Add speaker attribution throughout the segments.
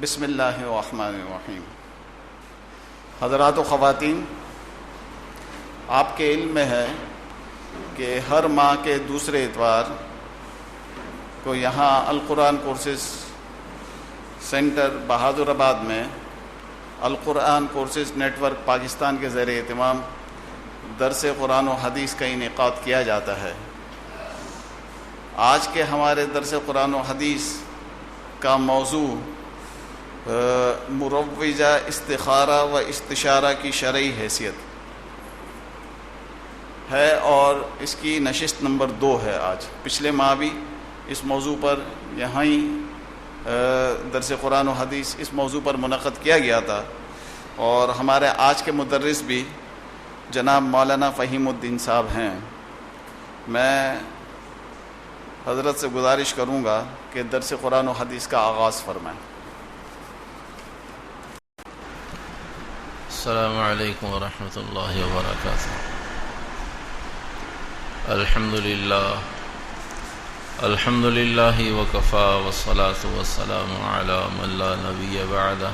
Speaker 1: بسم اللہ الرحمن الرحیم۔ حضرات و خواتین، آپ کے علم میں ہے کہ ہر ماہ کے دوسرے اتوار کو یہاں القرآن کورسز سینٹر بہادر آباد میں القرآن کورسز نیٹ ورک پاکستان کے زیر اہتمام درس قرآن و حدیث کا انعقاد کیا جاتا ہے۔ آج کے ہمارے درس قرآن و حدیث کا موضوع مروجہ استخارہ و استشارہ کی شرعی حیثیت ہے اور اس کی نشست نمبر 2 ہے۔ آج پچھلے ماہ بھی اس موضوع پر یہاں ہی درس قرآن و حدیث اس موضوع پر منعقد کیا گیا تھا، اور ہمارے آج کے مدرس بھی جناب مولانا فہیم الدین صاحب ہیں۔ میں حضرت سے گزارش کروں گا کہ درس قرآن و حدیث کا آغاز فرمائیں۔
Speaker 2: السلام علیکم ورحمۃ اللہ وبرکاتہ۔ الحمد للہ وکفا والصلاة والسلام علی من لا نبی بعدہ۔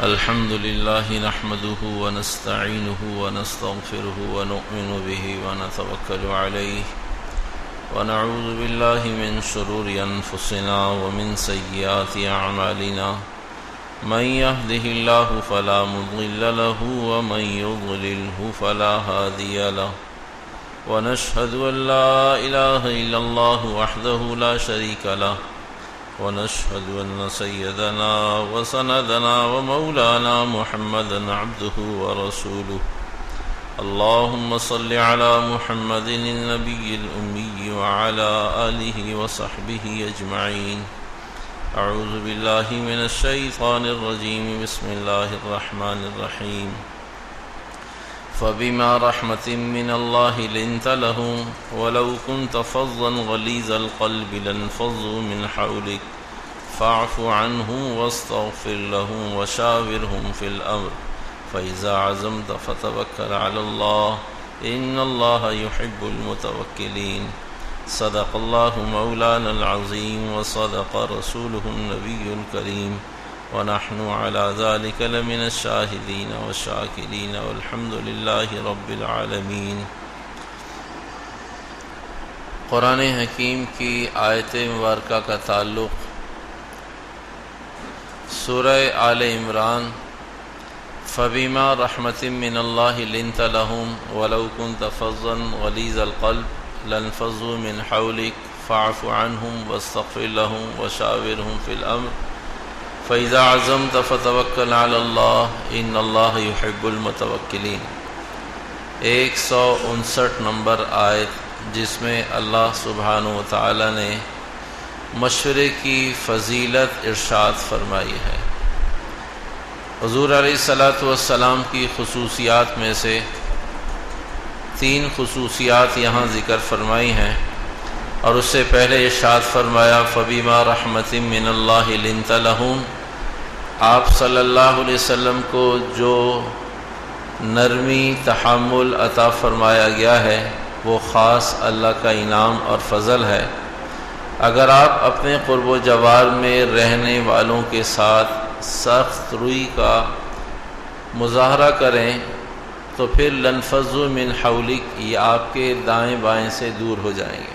Speaker 2: الحمد للہ نحمده ونستعینه ونستغفره ونؤمن به ونتوکل علیہ ونعوذ باللہ من شرور انفسنا ومن سیئات اعمالنا، من يهده الله فلا مضل له ومن يضلله فلا هادي له، ونشهد أن لا إله إلا الله وحده لا شريك له، ونشهد أن سيدنا وسندنا ومولانا محمدا عبده ورسوله، اللهم صل على محمد النبي الأمي وعلى آله وصحبه أجمعين۔ اعوذ باللہ من الشیطان الرجیم، بسم اللہ الرحمن الرحیم۔ فبما رحمة من الله لنت لهم ولو كنت فظا غليظ القلب لانفضوا من حولك فاعف عنهم واستغفر لهم وشاورهم في الأمر فإذا عزمت فتوكل على الله إن الله يحب المتوكلين۔ صدق اللہ مولانا العظیم وصدق رسولہ النبی الکریم، ونحن على ذلك لمن الشاہدین والشاکرین والحمد للہ رب العالمین۔ قرآن حکیم کی آیت مبارکہ کا تعلق سورہ آل عمران فبما رحمت من اللہ لنت لهم ولو كنت فظا غلیظ القلب لانفضوا من حولك فاعف عنهم واستغفر لهم وشاورهم في الأمر فإذا عزمت فتوكل على الله إن الله يحب المتوكلين۔ 159 نمبر آیت، جس میں اللہ سبحانہ وتعالی نے مشورے کی فضیلت ارشاد فرمائی ہے۔ حضور علیہ الصلاۃ والسلام کی خصوصیات میں سے 3 خصوصیات یہاں ذکر فرمائی ہیں، اور اس سے پہلے ارشاد فرمایا فبما رحمت من اللہ لنت لهم۔ آپ صلی اللہ علیہ وسلم کو جو نرمی تحمل عطا فرمایا گیا ہے وہ خاص اللہ کا انعام اور فضل ہے۔ اگر آپ اپنے قرب و جوار میں رہنے والوں کے ساتھ سخت روی کا مظاہرہ کریں تو پھر لنفضوا من حولک، یہ آپ کے دائیں بائیں سے دور ہو جائیں گے۔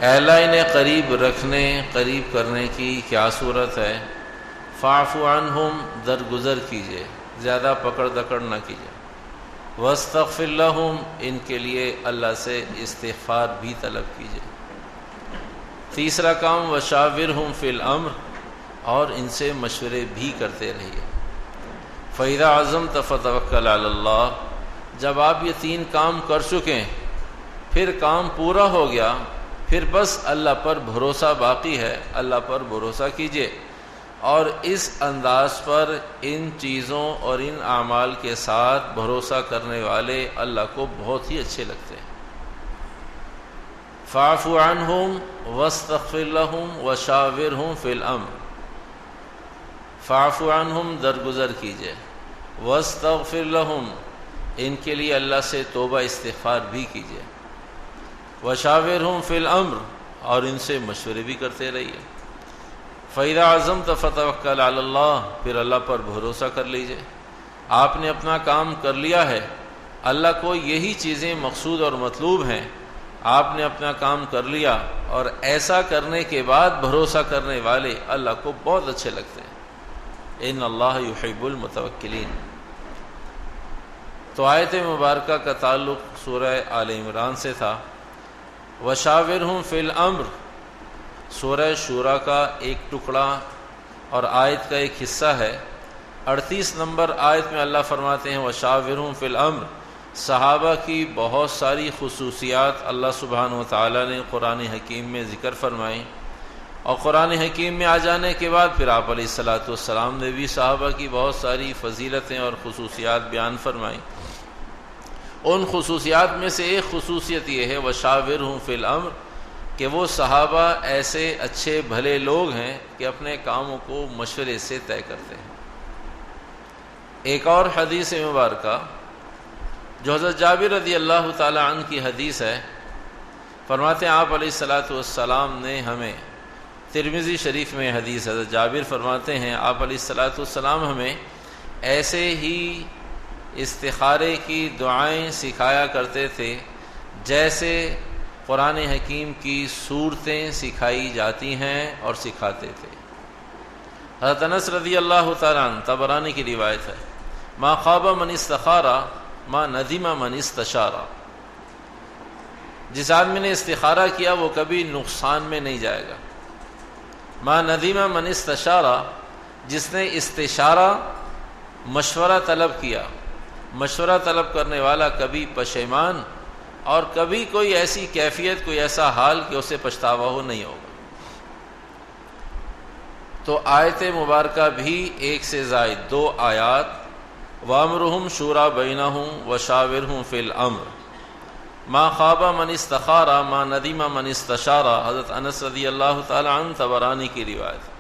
Speaker 2: اہل انہیں قریب کرنے کی کیا صورت ہے؟ فاعف عنہم، درگزر کیجئے، زیادہ پکڑ دکڑ نہ کیجئے۔ واستغفر لہم، ان کے لیے اللہ سے استغفار بھی طلب کیجئے۔ تیسرا کام وشاورہم فی الامر، اور ان سے مشورے بھی کرتے رہیے۔ فَإِذَا عَزَمْتَ فَتَوَكَّلْ عَلَى اللَّهِ، جب آپ یہ 3 کام کر چکیں، پھر کام پورا ہو گیا، پھر بس اللہ پر بھروسہ باقی ہے، اللہ پر بھروسہ کیجئے، اور اس انداز پر ان چیزوں اور ان اعمال کے ساتھ بھروسہ کرنے والے اللہ کو بہت ہی اچھے لگتے ہیں۔ فَاعْفُ عَنْهُمْ وَاسْتَغْفِرْ لَهُمْ وَشَاوِرْهُمْ فِي الْأَمْرِ، فَاعْفُ عَنْهُمْ، درگزر کیجئے، وَاسْتَغْفِرْ لَهُمْ، ان کے لیے اللہ سے توبہ استغفار بھی کیجئے، وَشَاوِرْهُمْ فِي الْأَمْرِ، اور ان سے مشورے بھی کرتے رہیے۔ فَإِذَا عَزَمْتَ فَتَوَكَّلْ عَلَى اللَّهِ، پھر اللہ پر بھروسہ کر لیجئے۔ آپ نے اپنا کام کر لیا ہے، اللہ کو یہی چیزیں مقصود اور مطلوب ہیں۔ آپ نے اپنا کام کر لیا، اور ایسا کرنے کے بعد بھروسہ کرنے والے اللہ کو بہت اچھے لگتے ہیں۔ ان اللہ یحب المتوکلین۔ تو آیت مبارکہ کا تعلق سورہ آل عمران سے تھا۔ وشاورہم فی الامر سورہ شورا کا ایک ٹکڑا اور آیت کا ایک حصہ ہے۔ 38 نمبر آیت میں اللہ فرماتے ہیں وشاورہم فی الامر۔ صحابہ کی بہت ساری خصوصیات اللہ سبحانہ وتعالی نے قرآن حکیم میں ذکر فرمائیں، اور قرآن حکیم میں آ جانے کے بعد پھر آپ علیہ الصلاۃ والسلام نے بھی صحابہ کی بہت ساری فضیلتیں اور خصوصیات بیان فرمائیں۔ ان خصوصیات میں سے ایک خصوصیت یہ ہے وشاورہم فی الامر، کہ وہ صحابہ ایسے اچھے بھلے لوگ ہیں کہ اپنے کاموں کو مشورے سے طے کرتے ہیں۔ ایک اور حدیث مبارکہ جو حضرت جابر رضی اللہ تعالی عنہ کی حدیث ہے، فرماتے ہیں آپ علیہ الصلاۃ والسلام نے ہمیں، ترمذی شریف میں حدیث حضرت جابر فرماتے ہیں آپ علیہ الصلاۃ والسلام ہمیں ایسے ہی استخارے کی دعائیں سکھایا کرتے تھے جیسے قرآن حکیم کی صورتیں سکھائی جاتی ہیں اور سکھاتے تھے۔ حضرت انس رضی اللہ تعالیٰ عنہ، طبرانی کی روایت ہے، ما خاب من استخارا ما ندم من استشارا، جس آدمی نے استخارہ کیا وہ کبھی نقصان میں نہیں جائے گا۔ ما ندم من استشارا، جس نے استشارہ مشورہ طلب کیا، مشورہ طلب کرنے والا کبھی پشیمان اور کبھی کوئی ایسی کیفیت، کوئی ایسا حال کہ اسے پچھتاوا ہو نہیں ہوگا۔ تو آیت مبارکہ بھی ایک سے زائد 2 آیات، وَأَمْرُهُمْ شُورَىٰ بَيْنَهُمْ وَشَاوِرْهُمْ فِي الْأَمْرِ مَا خَابَ مَنِ اسْتَخَارَ مَا نَدِمَ مَنِ اسْتَشَارَ، حضرت انس رضی اللہ تعالی عنہ، طبرانی کی روایت۔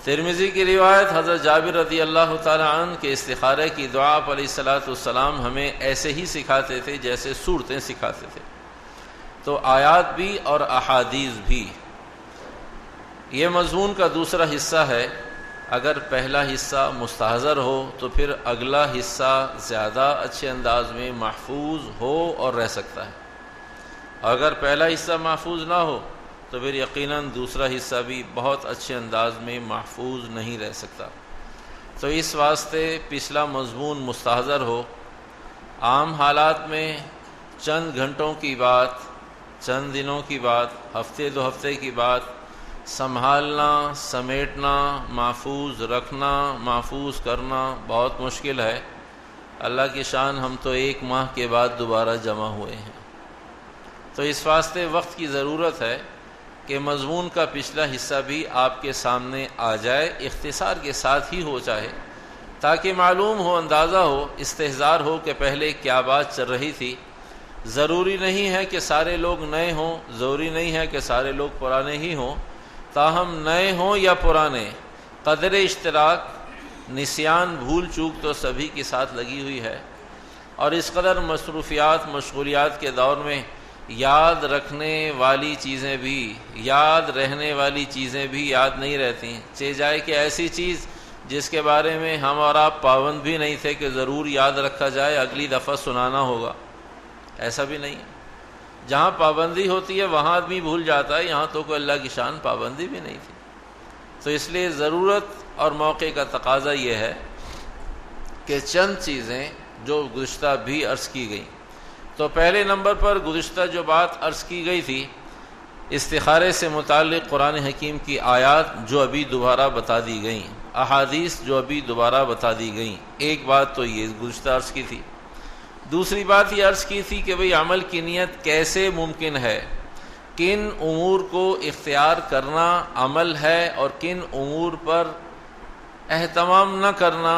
Speaker 2: ترمذی کی روایت حضرت جابر رضی اللہ تعالی عنہ کے استخارے کی دعا آپ علیہ الصلاۃ والسلام ہمیں ایسے ہی سکھاتے تھے جیسے صورتیں سکھاتے تھے۔ تو آیات بھی اور احادیث بھی، یہ مضمون کا دوسرا حصہ ہے۔ اگر پہلا حصہ مستحضر ہو تو پھر اگلا حصہ زیادہ اچھے انداز میں محفوظ ہو اور رہ سکتا ہے، اگر پہلا حصہ محفوظ نہ ہو تو پھر یقیناً دوسرا حصہ بھی بہت اچھے انداز میں محفوظ نہیں رہ سکتا۔ تو اس واسطے پچھلا مضمون مستحضر ہو، عام حالات میں چند گھنٹوں کی بات، چند دنوں کی بات، ہفتے 2 ہفتے کی بات سنبھالنا، سمیٹنا، محفوظ رکھنا، محفوظ کرنا بہت مشکل ہے۔ اللہ کی شان ہم تو 1 ماہ کے بعد دوبارہ جمع ہوئے ہیں۔ تو اس واسطے وقت کی ضرورت ہے کہ مضمون کا پچھلا حصہ بھی آپ کے سامنے آ جائے، اختصار کے ساتھ ہی ہو چاہے، تاکہ معلوم ہو، اندازہ ہو، استحضار ہو کہ پہلے کیا بات چل رہی تھی۔ ضروری نہیں ہے کہ سارے لوگ نئے ہوں، ضروری نہیں ہے کہ سارے لوگ پرانے ہی ہوں، تاہم نئے ہوں یا پرانے، قدر اشتراک، نسیان، بھول چوک تو سبھی کے ساتھ لگی ہوئی ہے، اور اس قدر مصروفیات، مشغولیات کے دور میں یاد رکھنے والی چیزیں بھی، یاد رہنے والی چیزیں بھی یاد نہیں رہتی۔ چہ جائے کہ ایسی چیز جس کے بارے میں ہم اور آپ پابند بھی نہیں تھے کہ ضرور یاد رکھا جائے، اگلی دفعہ سنانا ہوگا، ایسا بھی نہیں ہے۔ جہاں پابندی ہوتی ہے وہاں آدمی بھول جاتا ہے، یہاں تو کوئی اللہ کی شان پابندی بھی نہیں تھی۔ تو اس لیے ضرورت اور موقع کا تقاضا یہ ہے کہ چند چیزیں جو گزشتہ بھی عرض کی گئیں۔ تو پہلے نمبر پر گزشتہ جو بات عرض کی گئی تھی استخارے سے متعلق، قرآن حکیم کی آیات جو ابھی دوبارہ بتا دی گئیں، احادیث جو ابھی دوبارہ بتا دی گئیں۔ ایک بات تو یہ گزشتہ عرض کی تھی۔ دوسری بات یہ عرض کی تھی کہ بھئی عمل کی نیت کیسے ممکن ہے، کن امور کو اختیار کرنا عمل ہے اور کن امور پر اہتمام نہ کرنا،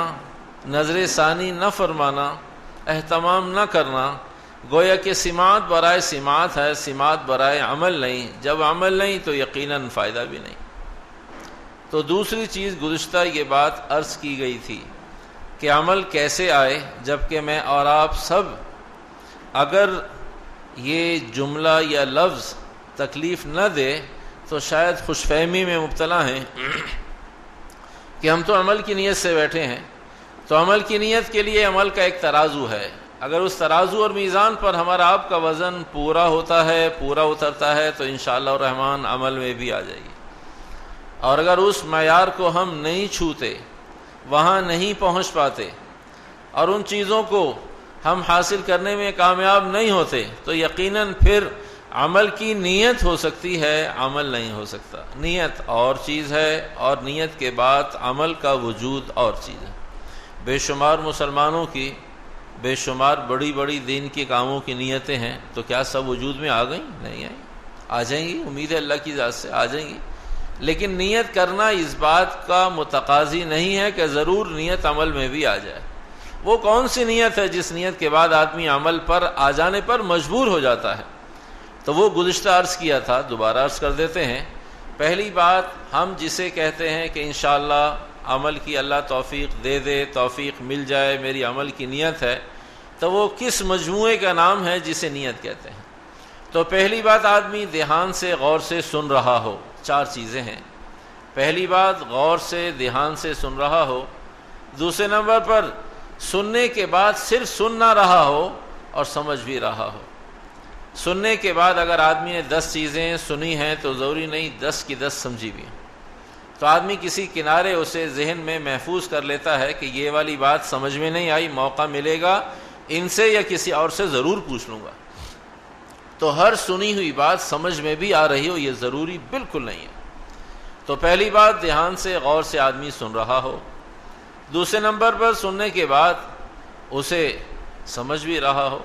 Speaker 2: نظر ثانی نہ فرمانا، اہتمام نہ کرنا، گویا کہ سماعت برائے سماعت ہے، سماعت برائے عمل نہیں۔ جب عمل نہیں تو یقیناً فائدہ بھی نہیں۔ تو دوسری چیز گزشتہ یہ بات عرض کی گئی تھی کہ عمل کیسے آئے، جبکہ میں اور آپ سب اگر یہ جملہ یا لفظ تکلیف نہ دے تو شاید خوش فہمی میں مبتلا ہیں کہ ہم تو عمل کی نیت سے بیٹھے ہیں، تو عمل کی نیت کے لیے عمل کا ایک ترازو ہے، اگر اس ترازو اور میزان پر ہمارا آپ کا وزن پورا ہوتا ہے، پورا اترتا ہے، تو انشاءاللہ الرحمن عمل میں بھی آ جائے گی۔ اور اگر اس معیار کو ہم نہیں چھوتے، وہاں نہیں پہنچ پاتے، اور ان چیزوں کو ہم حاصل کرنے میں کامیاب نہیں ہوتے، تو یقیناً پھر عمل کی نیت ہو سکتی ہے، عمل نہیں ہو سکتا۔ نیت اور چیز ہے، اور نیت کے بعد عمل کا وجود اور چیز ہے۔ بے شمار مسلمانوں کی بے شمار بڑی بڑی دین کے کاموں کی نیتیں ہیں، تو کیا سب وجود میں آ گئیں؟ نہیں آئیں، آ جائیں گی، امید ہے اللہ کی ذات سے آ جائیں گی، لیکن نیت کرنا اس بات کا متقاضی نہیں ہے کہ ضرور نیت عمل میں بھی آ جائے۔ وہ کون سی نیت ہے جس نیت کے بعد آدمی عمل پر آ جانے پر مجبور ہو جاتا ہے؟ تو وہ گزشتہ عرض کیا تھا، دوبارہ عرض کر دیتے ہیں۔ پہلی بات، ہم جسے کہتے ہیں کہ انشاءاللہ عمل کی اللہ توفیق دے دے، توفیق مل جائے، میری عمل کی نیت ہے، تو وہ کس مجموعے کا نام ہے جسے نیت کہتے ہیں؟ تو پہلی بات، آدمی دھیان سے غور سے سن رہا ہو، چار چیزیں ہیں۔ پہلی بات، غور سے دھیان سے سن رہا ہو۔ دوسرے نمبر پر، سننے کے بعد صرف سن نہ رہا ہو اور سمجھ بھی رہا ہو۔ سننے کے بعد اگر آدمی نے 10 چیزیں سنی ہیں تو ضروری نہیں 10 کی 10 سمجھی بھی، تو آدمی کسی کنارے اسے ذہن میں محفوظ کر لیتا ہے کہ یہ والی بات سمجھ میں نہیں آئی، موقع ملے گا ان سے یا کسی اور سے ضرور پوچھ لوں گا۔ تو ہر سنی ہوئی بات سمجھ میں بھی آ رہی ہو یہ ضروری بالکل نہیں ہے۔ تو پہلی بات، دھیان سے غور سے آدمی سن رہا ہو۔ دوسرے نمبر پر، سننے کے بعد اسے سمجھ بھی رہا ہو۔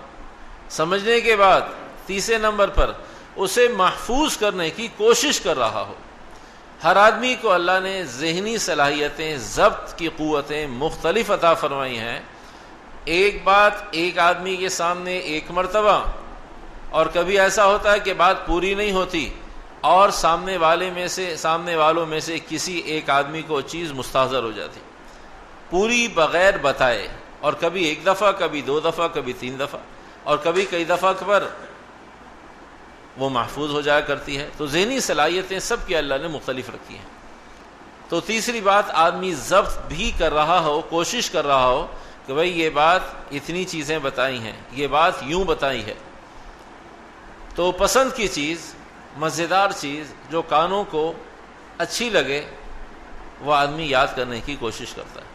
Speaker 2: سمجھنے کے بعد تیسرے نمبر پر، اسے محفوظ کرنے کی کوشش کر رہا ہو۔ ہر آدمی کو اللہ نے ذہنی صلاحیتیں، ضبط کی قوتیں مختلف عطا فرمائی ہیں۔ ایک بات ایک آدمی کے سامنے ایک مرتبہ، اور کبھی ایسا ہوتا ہے کہ بات پوری نہیں ہوتی اور سامنے والوں میں سے کسی ایک آدمی کو چیز مستحضر ہو جاتی، پوری بغیر بتائے، اور کبھی ایک دفعہ، کبھی 2 دفعہ، کبھی 3 دفعہ، اور کبھی کئی دفعہ پر وہ محفوظ ہو جایا کرتی ہے۔ تو ذہنی صلاحیتیں سب کی اللہ نے مختلف رکھی ہیں۔ تو تیسری بات، آدمی ضبط بھی کر رہا ہو، کوشش کر رہا ہو کہ بھئی یہ بات اتنی چیزیں بتائی ہیں، یہ بات یوں بتائی ہے۔ تو پسند کی چیز، مزیدار چیز، جو کانوں کو اچھی لگے، وہ آدمی یاد کرنے کی کوشش کرتا ہے،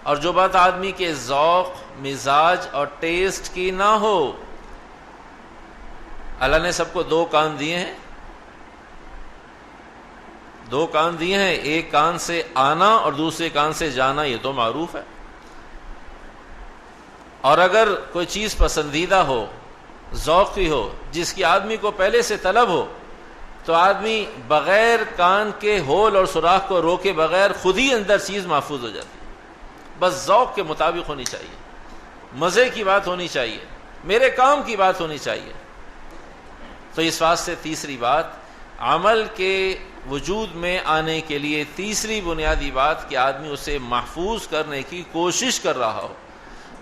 Speaker 2: اور جو بات آدمی کے ذوق، مزاج اور ٹیسٹ کی نہ ہو۔ اللہ نے سب کو 2 کان دیے ہیں، 2 کان دیے ہیں، ایک کان سے آنا اور دوسرے کان سے جانا، یہ تو معروف ہے۔ اور اگر کوئی چیز پسندیدہ ہو، ذوق کی ہو، جس کی آدمی کو پہلے سے طلب ہو، تو آدمی بغیر کان کے ہول اور سوراخ کو روکے بغیر خود ہی اندر چیز محفوظ ہو جاتی ہے۔ بس ذوق کے مطابق ہونی چاہیے، مزے کی بات ہونی چاہیے، میرے کام کی بات ہونی چاہیے۔ تو اس واسطے تیسری بات، عمل کے وجود میں آنے کے لیے تیسری بنیادی بات کہ آدمی اسے محفوظ کرنے کی کوشش کر رہا ہو،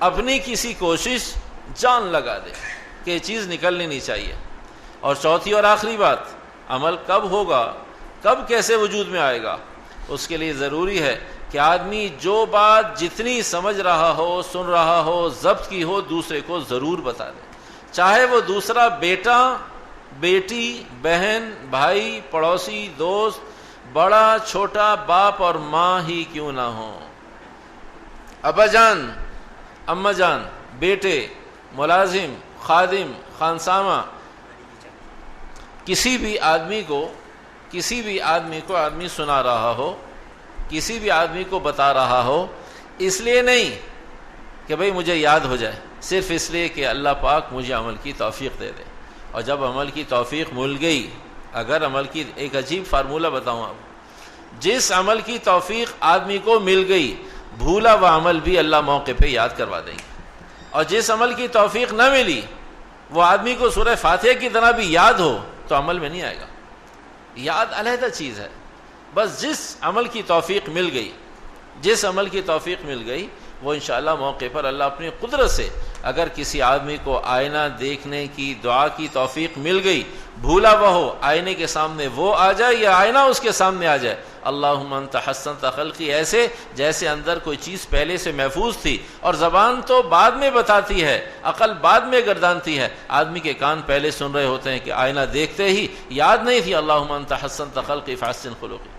Speaker 2: اپنی کسی کوشش جان لگا دے کہ یہ چیز نکلنی نہیں چاہیے۔ اور چوتھی اور آخری بات، عمل کب ہوگا، کب کیسے وجود میں آئے گا، اس کے لیے ضروری ہے کہ آدمی جو بات جتنی سمجھ رہا ہو، سن رہا ہو، ضبط کی ہو، دوسرے کو ضرور بتا دے، چاہے وہ دوسرا بیٹا، بیٹی، بہن، بھائی، پڑوسی، دوست، بڑا چھوٹا، باپ اور ماں ہی کیوں نہ ہو، ابا جان، اماں جان، بیٹے، ملازم، خادم، خانسامہ، کسی بھی آدمی کو آدمی سنا رہا ہو، کسی بھی آدمی کو بتا رہا ہو، اس لیے نہیں کہ بھئی مجھے یاد ہو جائے، صرف اس لیے کہ اللہ پاک مجھے عمل کی توفیق دے دے۔ اور جب عمل کی توفیق مل گئی، اگر عمل کی ایک عجیب فارمولہ بتاؤں آپ، جس عمل کی توفیق آدمی کو مل گئی، بھولا وہ عمل بھی اللہ موقع پہ یاد کروا دیں گے، اور جس عمل کی توفیق نہ ملی، وہ آدمی کو سورہ فاتحہ کی طرح بھی یاد ہو تو عمل میں نہیں آئے گا۔ یاد علیحدہ چیز ہے، بس جس عمل کی توفیق مل گئی، جس عمل کی توفیق مل گئی، وہ انشاءاللہ موقع پر اللہ اپنی قدرت سے، اگر کسی آدمی کو آئینہ دیکھنے کی دعا کی توفیق مل گئی، بھولا ہوا ہو آئینے کے سامنے وہ آ جائے یا آئینہ اس کے سامنے آ جائے، اللہم انت حسنت خلقی، ایسے جیسے اندر کوئی چیز پہلے سے محفوظ تھی. اور زبان تو بعد میں بتاتی ہے، عقل بعد میں گردانتی ہے. آدمی کے کان پہلے سن رہے ہوتے ہیں کہ آئینہ دیکھتے ہی یاد نہیں تھی اللہم انت حسنت خلقی فاحسن خلقی.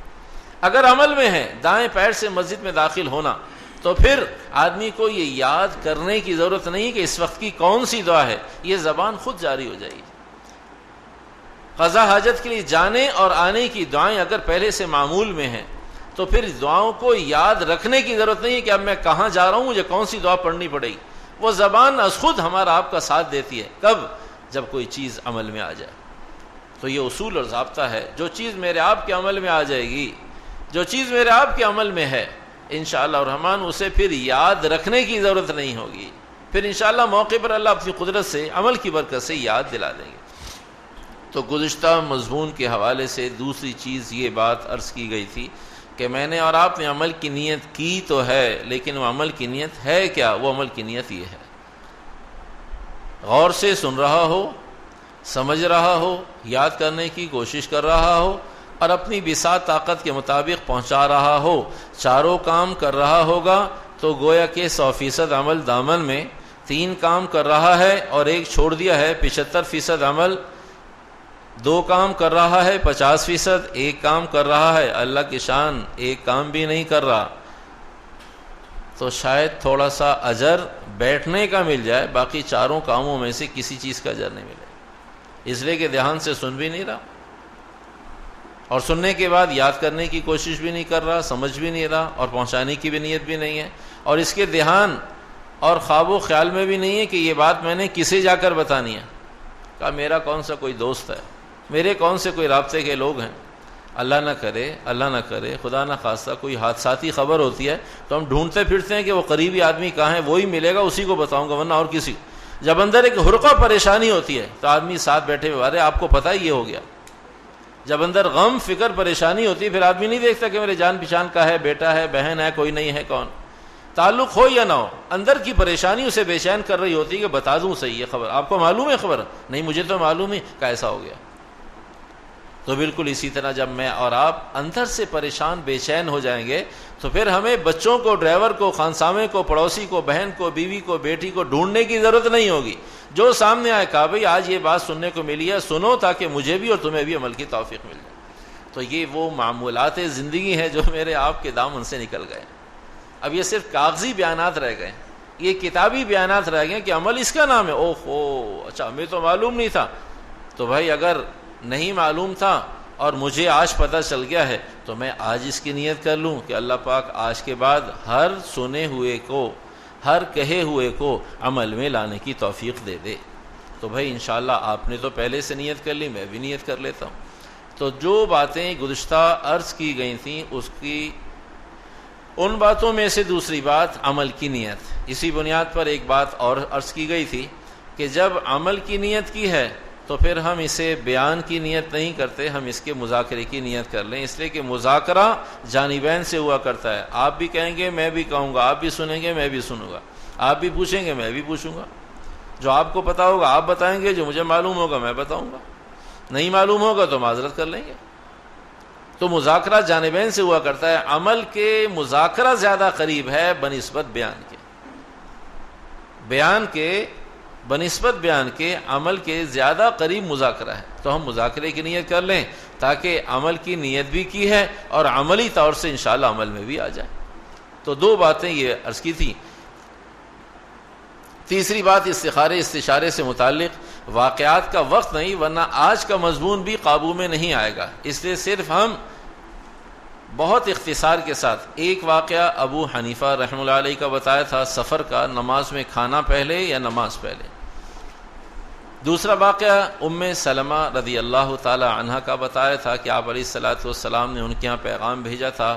Speaker 2: اگر عمل میں ہے دائیں پیر سے مسجد میں داخل ہونا، تو پھر آدمی کو یہ یاد کرنے کی ضرورت نہیں کہ اس وقت کی کون سی دعا ہے، یہ زبان خود جاری ہو جائے گی. قضا حاجت کے لیے جانے اور آنے کی دعائیں اگر پہلے سے معمول میں ہیں تو پھر دعاؤں کو یاد رکھنے کی ضرورت نہیں ہے کہ اب میں کہاں جا رہا ہوں، مجھے کون سی دعا پڑھنی پڑے گی. وہ زبان از خود ہمارا آپ کا ساتھ دیتی ہے. کب؟ جب کوئی چیز عمل میں آ جائے. تو یہ اصول اور ضابطہ ہے، جو چیز میرے آپ کے عمل میں آ جائے گی، جو چیز میرے آپ کے عمل میں ہے، انشاءاللہ الرحمن اسے پھر یاد رکھنے کی ضرورت نہیں ہوگی. پھر انشاءاللہ موقع پر اللہ اپنی قدرت سے، عمل کی برکت سے یاد دلا دیں گے. تو گزشتہ مضمون کے حوالے سے دوسری چیز یہ بات عرض کی گئی تھی کہ میں نے اور آپ نے عمل کی نیت کی تو ہے، لیکن وہ عمل کی نیت ہے کیا؟ وہ عمل کی نیت یہ ہے، غور سے سن رہا ہو، سمجھ رہا ہو، یاد کرنے کی کوشش کر رہا ہو اور اپنی بساط طاقت کے مطابق پہنچا رہا ہو، چاروں کام کر رہا ہوگا تو گویا کہ 100% عمل دامن میں، 3 کام کر رہا ہے اور ایک چھوڑ دیا ہے 75% عمل، 2 کام کر رہا ہے 50%، 1 کام کر رہا ہے اللہ کی شان 1 کام بھی نہیں کر رہا، تو شاید تھوڑا سا اجر بیٹھنے کا مل جائے، باقی چاروں کاموں میں سے کسی چیز کا اجر نہیں ملے، اس لیے کہ دھیان سے سن بھی نہیں رہا اور سننے کے بعد یاد کرنے کی کوشش بھی نہیں کر رہا، سمجھ بھی نہیں رہا اور پہنچانے کی بھی نیت بھی نہیں ہے، اور اس کے دھیان اور خواب و خیال میں بھی نہیں ہے کہ یہ بات میں نے کسے جا کر بتانی ہے. کہا میرا کون سا کوئی دوست ہے، میرے کون سے کوئی رابطے کے لوگ ہیں. اللہ نہ کرے خدا نہ خواستہ کوئی حادثاتی خبر ہوتی ہے تو ہم ڈھونڈتے پھرتے ہیں کہ وہ قریبی آدمی کہاں ہے، وہی ملے گا، اسی کو بتاؤں گا ورنہ اور کسی. جب اندر ایک حرقہ پریشانی ہوتی ہے تو آدمی ساتھ بیٹھے ہوئے ارے آپ کو پتہ ہی یہ ہو گیا. جب اندر غم فکر پریشانی ہوتی ہے پھر آدمی نہیں دیکھتا کہ میرے جان پہچان کا ہے، بیٹا ہے، بہن ہے، کوئی نہیں ہے، کون تعلق ہو یا نہ ہو، اندر کی پریشانی اسے بے چین کر رہی ہوتی ہے کہ بتا دوں صحیح یہ خبر، آپ کو معلوم ہے خبر؟ نہیں مجھے تو معلوم ہی، کیسا ہو گیا. تو بالکل اسی طرح جب میں اور آپ اندر سے پریشان بے چین ہو جائیں گے تو پھر ہمیں بچوں کو، ڈرائیور کو، خانسامے کو، پڑوسی کو، بہن کو، بیوی کو، بیٹی کو ڈھونڈنے کی ضرورت نہیں ہوگی. جو سامنے آئے کہا بھئی آج یہ بات سننے کو ملی ہے، سنو تاکہ مجھے بھی اور تمہیں بھی عمل کی توفیق مل جائے. تو یہ وہ معمولات زندگی ہیں جو میرے آپ کے دامن سے نکل گئے. اب یہ صرف کاغذی بیانات رہ گئے، یہ کتابی بیانات رہ گئے کہ عمل اس کا نام ہے. اوہو اچھا ہمیں تو معلوم نہیں تھا. تو بھائی اگر نہیں معلوم تھا اور مجھے آج پتہ چل گیا ہے تو میں آج اس کی نیت کر لوں کہ اللہ پاک آج کے بعد ہر سنے ہوئے کو، ہر کہے ہوئے کو عمل میں لانے کی توفیق دے دے. تو بھائی انشاءاللہ آپ نے تو پہلے سے نیت کر لی، میں بھی نیت کر لیتا ہوں. تو جو باتیں گزشتہ عرض کی گئی تھیں اس کی ان باتوں میں سے دوسری بات عمل کی نیت. اسی بنیاد پر ایک بات اور عرض کی گئی تھی کہ جب عمل کی نیت کی ہے تو پھر ہم اسے بیان کی نیت نہیں کرتے، ہم اس کے مذاکرے کی نیت کر لیں، اس لیے کہ مذاکرہ جانبین سے ہوا کرتا ہے. آپ بھی کہیں گے میں بھی کہوں گا، آپ بھی سنیں گے میں بھی سنوں گا، آپ بھی پوچھیں گے میں بھی پوچھوں گا. جو آپ کو پتا ہوگا آپ بتائیں گے، جو مجھے معلوم ہوگا میں بتاؤں گا، نہیں معلوم ہوگا تو معذرت کر لیں گے. تو مذاکرہ جانبین سے ہوا کرتا ہے. عمل کے مذاکرہ زیادہ قریب ہے بنسبت بیان کے، بنسبت بیان کے عمل کے زیادہ قریب مذاکرہ ہے. تو ہم مذاکرے کی نیت کر لیں تاکہ عمل کی نیت بھی کی ہے اور عملی طور سے انشاءاللہ عمل میں بھی آ جائے. تو 2 باتیں یہ عرض کی تھی. تیسری بات استشارے سے متعلق واقعات کا وقت نہیں، ورنہ آج کا مضمون بھی قابو میں نہیں آئے گا، اس لیے صرف ہم بہت اختصار کے ساتھ ایک واقعہ ابو حنیفہ رحمہ اللہ علیہ کا بتایا تھا، سفر کا، نماز میں کھانا پہلے یا نماز پہلے. دوسرا واقعہ ام سلمہ رضی اللہ تعالی عنہا کا بتایا تھا کہ آپ علیہ الصلوۃ والسلام نے ان کے یہاں پیغام بھیجا تھا